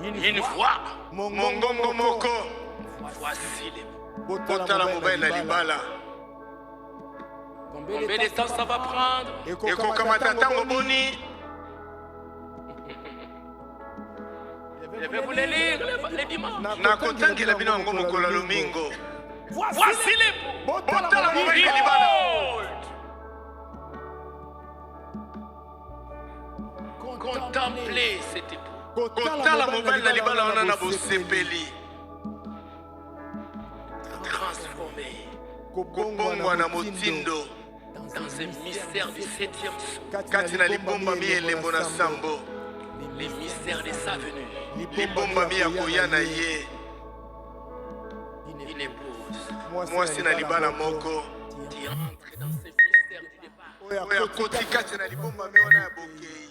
une voix. Mongongo moko. Voici les mots. Botala mobile na libala. Combien de temps ça va prendre? Ekokamata ntango boni. Je vais vous les lire les dimanches. Nakotangela bino yango mokolo ya lomingo. Voici les mots. Botala mobile na libala. Contemplez cette époque. Kotala mobile na libala wana na bosepeli. Transformé Kobongwa na motindo. dans un mystère du 7e sceau. Kati na libombami elembo na sambo. Les mystères de sa venue. Libombami ya koya na ye. Une épouse Mwasi na libala moko. qui entre dans ce mystère du départ. Oyo akoti kati na libombami wana ya bokei.